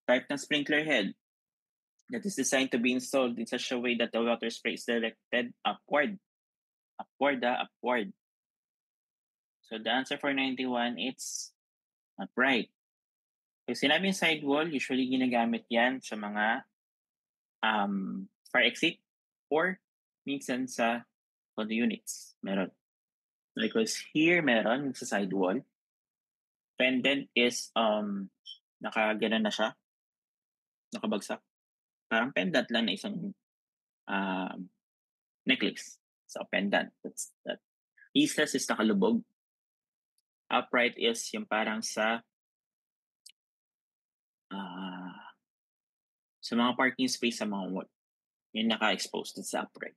Type ng sprinkler head that is designed to be installed in such a way that the water spray is directed upward. Upward. So the answer for 91, it's upright. Pag sinabing sidewall, usually ginagamit yan sa mga fire exit or minsan sa condo units. Meron. Because here, meron sa sidewall. Pendant is nakaganan na siya. Nakabagsak. Parang pendant lang na isang necklace. So pendant. That's that. Islas is nakalubog. Upright is yung parang sa mga parking space sa mga mall. Yung naka-exposed sa upright.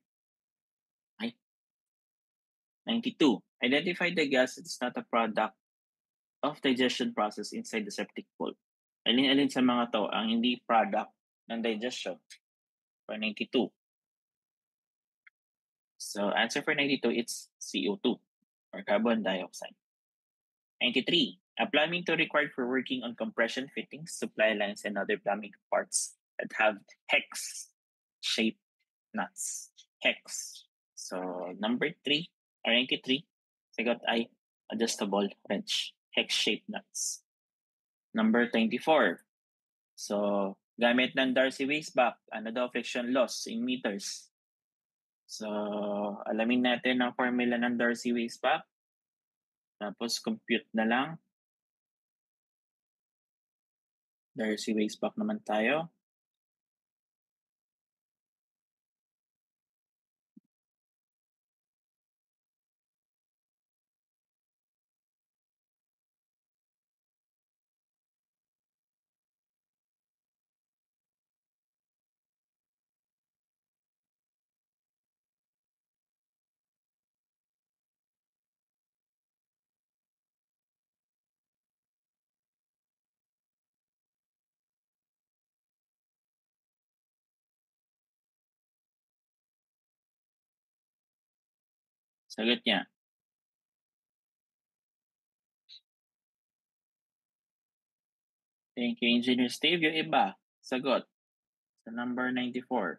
Okay. 92. Identify the gas that is not a product of digestion process inside the septic valve. Alin-alin sa mga to ang hindi product ng digestion? For 92. So answer for 92, it's CO2 or carbon dioxide. 93. A plumbing tool required for working on compression fittings, supply lines, and other plumbing parts that have hex-shaped nuts. Hex. So number 3 or 93, sagot ay adjustable wrench. Hex-shaped nuts. Number 24. So gamit ng Darcy Weisbach, ano daw friction loss in meters? So alamin natin ang formula ng Darcy Weisbach. Tapos compute na lang. Darcy Weisbach naman tayo. Sagot niya. Thank you, Engineer Steve. Yung iba, sagot sa number 94.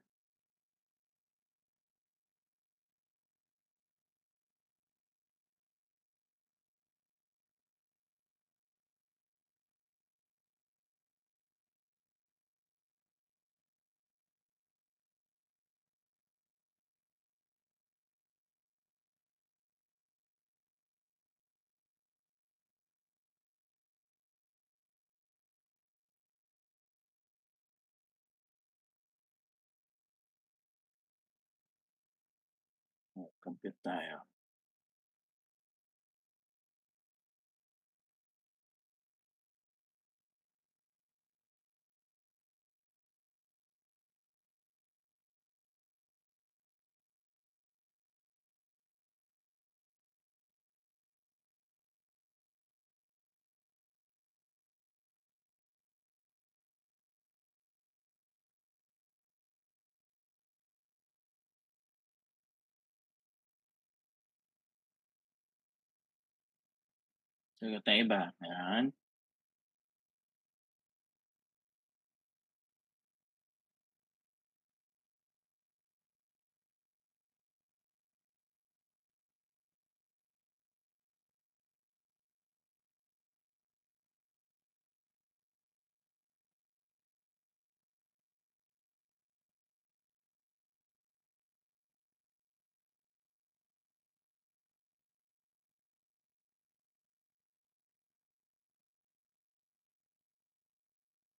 Compute tayo. Sagot na iba. Ayan.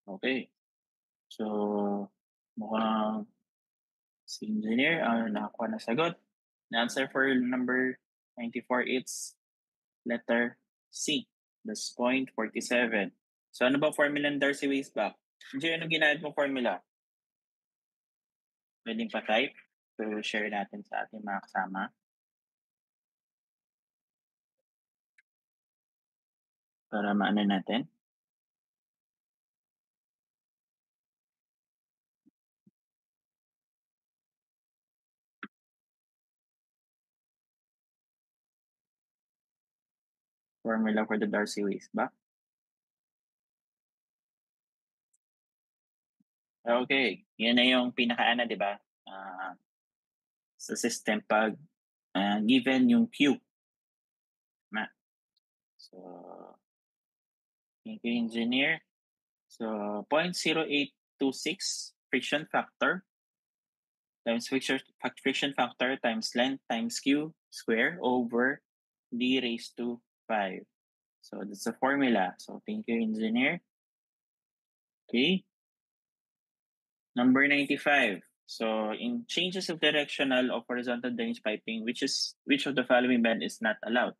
Okay. So, mukhang si Engineer nakakuha na sagot. The answer for number 94 is letter C. That's point 47. So, ano ba formula ng Darcy-Weisbach? Engineer, ano ginamit mo formula? Pwedeng pa-type to share natin sa ating mga kasama para maano natin. Formula for the Darcy-Weisbach. Okay, yan na yung pinakaana, di ba? Sa system pag given yung Q. So, thank you, Engineer. So, 0.0826 friction factor times friction factor times length times Q square over D raised to 5. So, that's the formula. So, thank you, Engineer. Okay. Number 95. So, in changes of directional of horizontal drainage piping, which of the following band is not allowed?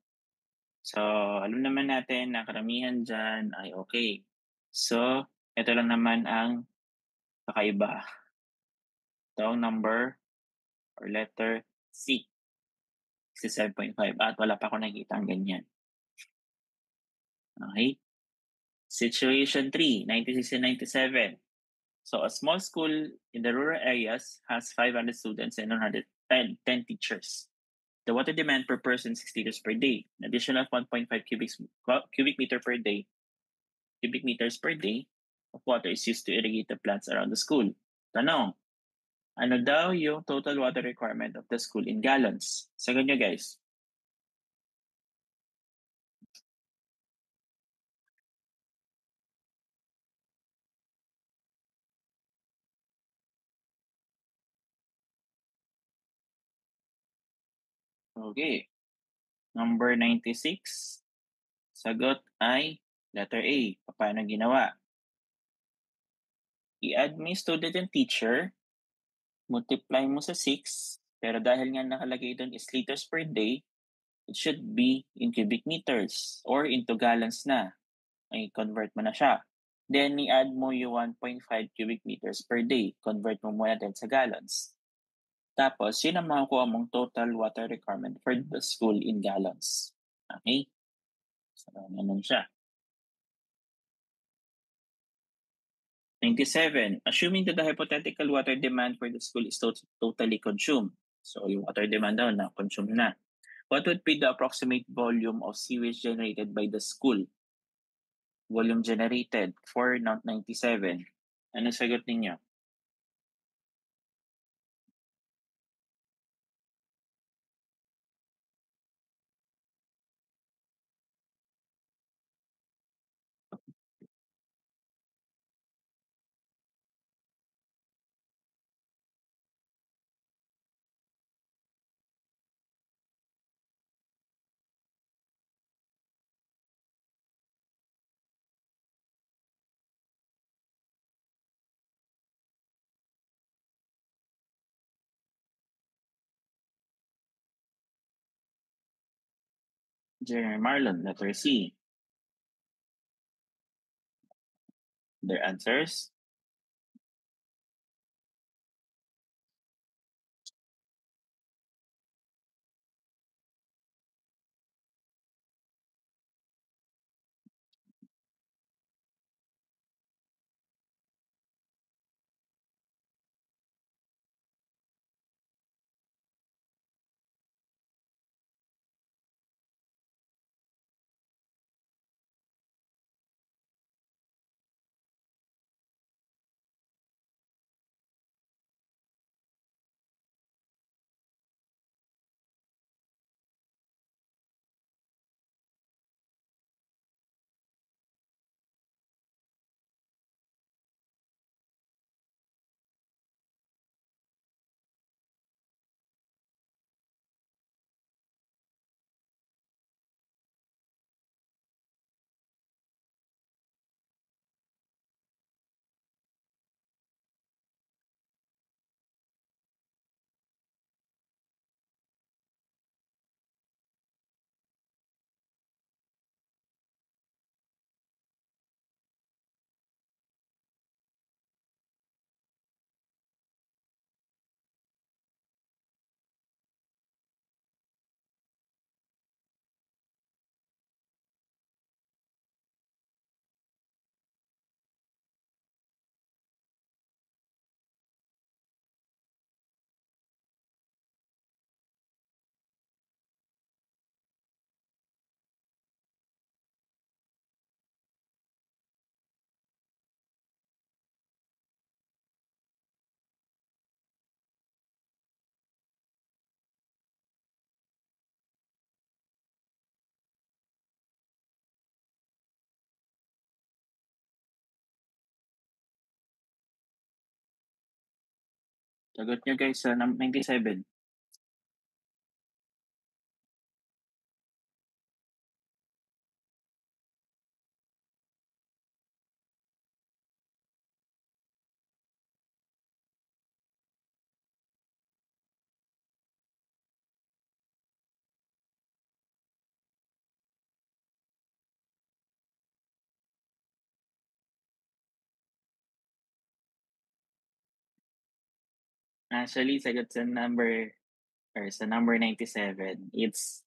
So, alam naman natin na karamihan dyan ay okay. So, ito lang naman ang kakaiba. Ito ang number or letter C. 67.5. At wala pa ako nakikita ang ganyan. Okay? Situation 3, 96 and 97. So, a small school in the rural areas has 500 students and 110 teachers. The water demand per person is 6 liters per day. An additional 1.5 cubic meters per day of water is used to irrigate the plants around the school. Tanong, ano daw yung total water requirement of the school in gallons? Sagot nyo, guys. Okay. Number 96. Sagot ay letter A. Paano ginawa? I-add mo yung student and teacher, multiply mo sa 6, pero dahil nga nakalagay doon is liters per day, it should be in cubic meters or into gallons na. Ay, convert mo na siya. Then, i-add mo yung 1.5 cubic meters per day. Convert mo muna din sa gallons. Tapos, yun ang makukuha mong total water requirement for the school in gallons. Okay? So, ganun siya. 97. Assuming that the hypothetical water demand for the school is totally consumed. So, yung water demand daw na consume na. What would be the approximate volume of sewage generated by the school? Volume generated, 497. Ano sagot ninyo? Jeremy Marlon, letter C. Their answers? Sagot nyo guys sa 97. Actually, sagot sa number 97, it's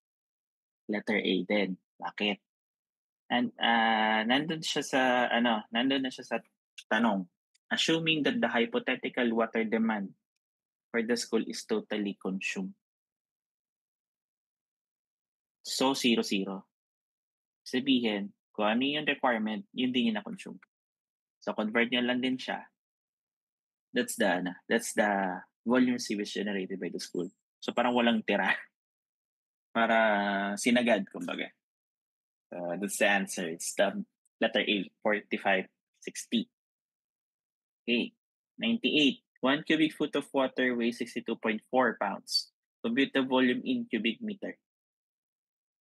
letter A din. Bakit? And nandun na siya sa tanong. Assuming that the hypothetical water demand for the school is totally consumed. So, 0-0. Sabihin, kung ano yung requirement, yun din yung na-consume. So, convert nyo lang din siya. That's the volume sewage generated by the school. So, parang walang tira. Para sinagad, kumbaga. That's the answer. It's the letter A, 4560. Okay. 98. 1 cubic foot of water weighs 62.4 pounds. Compute the volume in cubic meter.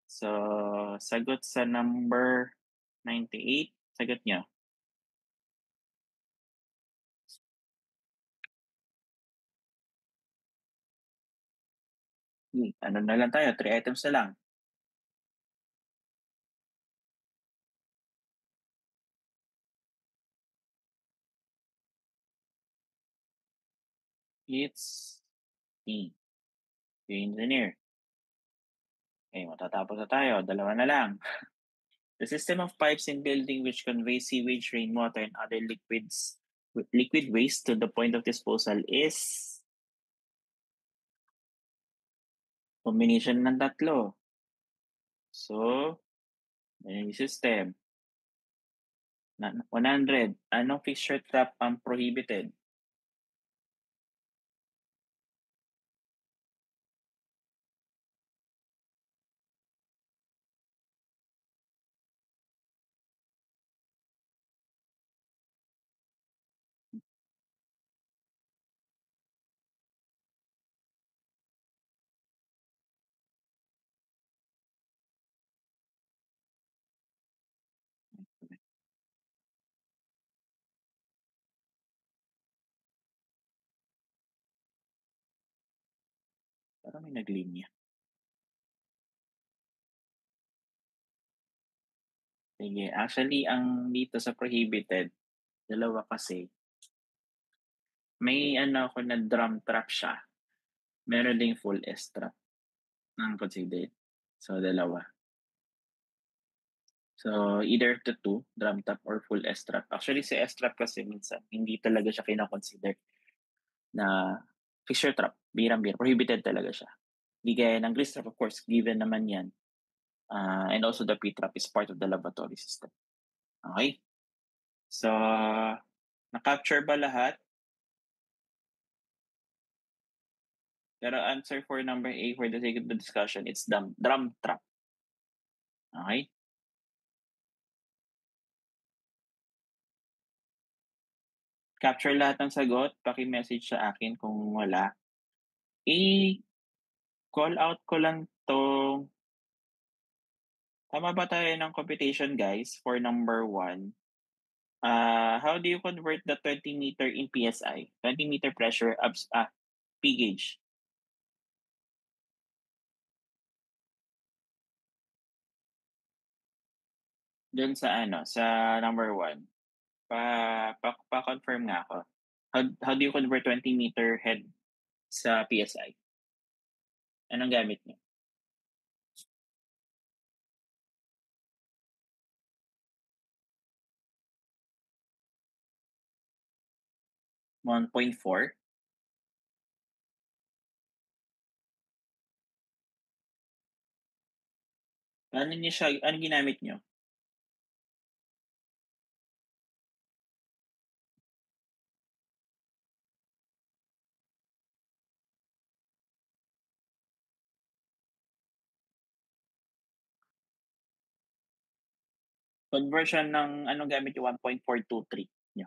So, sagot sa number 98. Sagot nyo. Ano na lang tayo? 3 items na lang. It's D. The engineer. Okay, matatapos na tayo. Dalawa na lang. The system of pipes in building which convey sewage, rainwater, and other liquid waste to the point of disposal is Combination ng tatlo. So, yung system na 100. Anong fixture trap ang prohibited? Parang may naglinya. Sige, actually ang dito sa prohibited, dalawa kasi. May ano ako na drum trap siya, meron ding full S trap ang considered. So, dalawa. So, either the two, drum trap or full S trap. Actually, si S trap kasi minsan hindi talaga siya kino-consider na fixture trap, bihirang-bihira, prohibited talaga siya. Di gaya ng grease trap, of course, given naman yan. And also the P-trap is part of the laboratory system. Okay? So, na-capture ba lahat? Pero answer for number A for the sake of the discussion, it's drum trap. Okay? Capture lahat ng sagot, paki-message sa akin kung wala. I-call out ko lang 'tong tama ba tayo ng computation guys for number 1? How do you convert the 20 meter in PSI? 20 meter pressure P gauge. Dun sa ano, sa number 1. Pa-confirm nga ako. How do you convert 20 meter head sa PSI? Anong gamit niyo? 1.4? Anong ginamit niyo? Conversion ng anong gamit niyo, 1.423 niyo?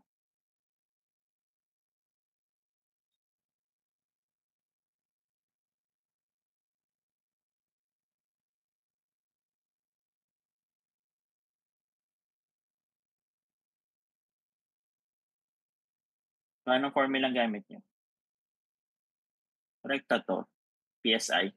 Anong formula ang gamit niyo? Rekta 'to, PSI.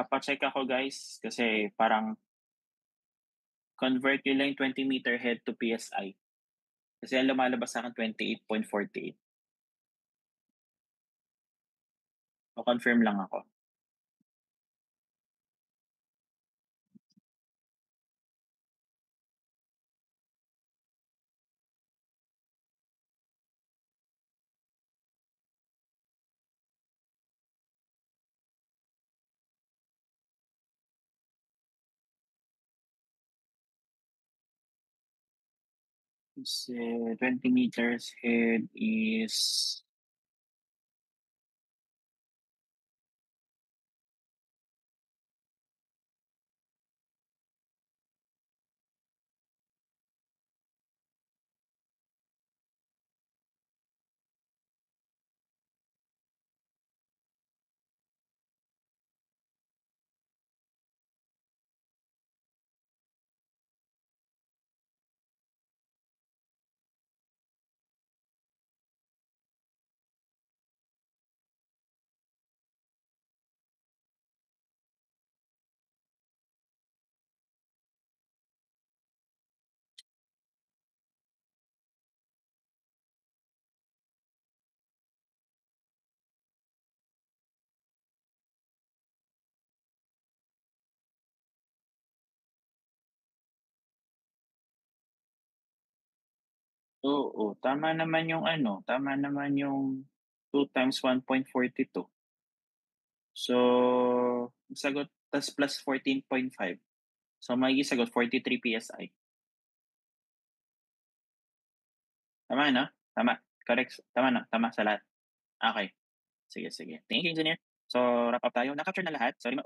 Pa-check ako guys kasi parang convert niyo lang yung 20 meter head to PSI. Kasi ang lumalabas sa'kin 28.48. Pa-confirm lang ako. Kasi 20 meters head is Oo, tama naman yung 2 times 1.42. So, ang sagot tas plus 14.5. So, magiging sagot 43 PSI. Tama 'no? Tama, correct, tama 'no? Tama sa lahat? Okey, sige, sige. Thank you, engineer. So, wrap up tayo. Na-capture na lahat? Sorry,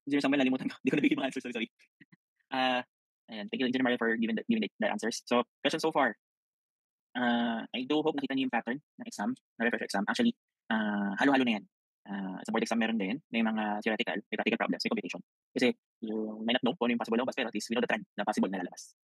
Engineer Samuel, nalimutan ko, 'di ko nabigay mga answers, sorry. Ah, Ayan, thank you Engineer Mario for giving the answers. So, question so far, I do hope nakita niyo yung pattern ng exam, ng refresher exam. Actually, halo-halo na yan. Sa board exam meron din, may mga theoretical, may practical problems, may computation. Kasi you may not know kung ano yung possible lumabas, pero at least we know the trend na possible na lalabas.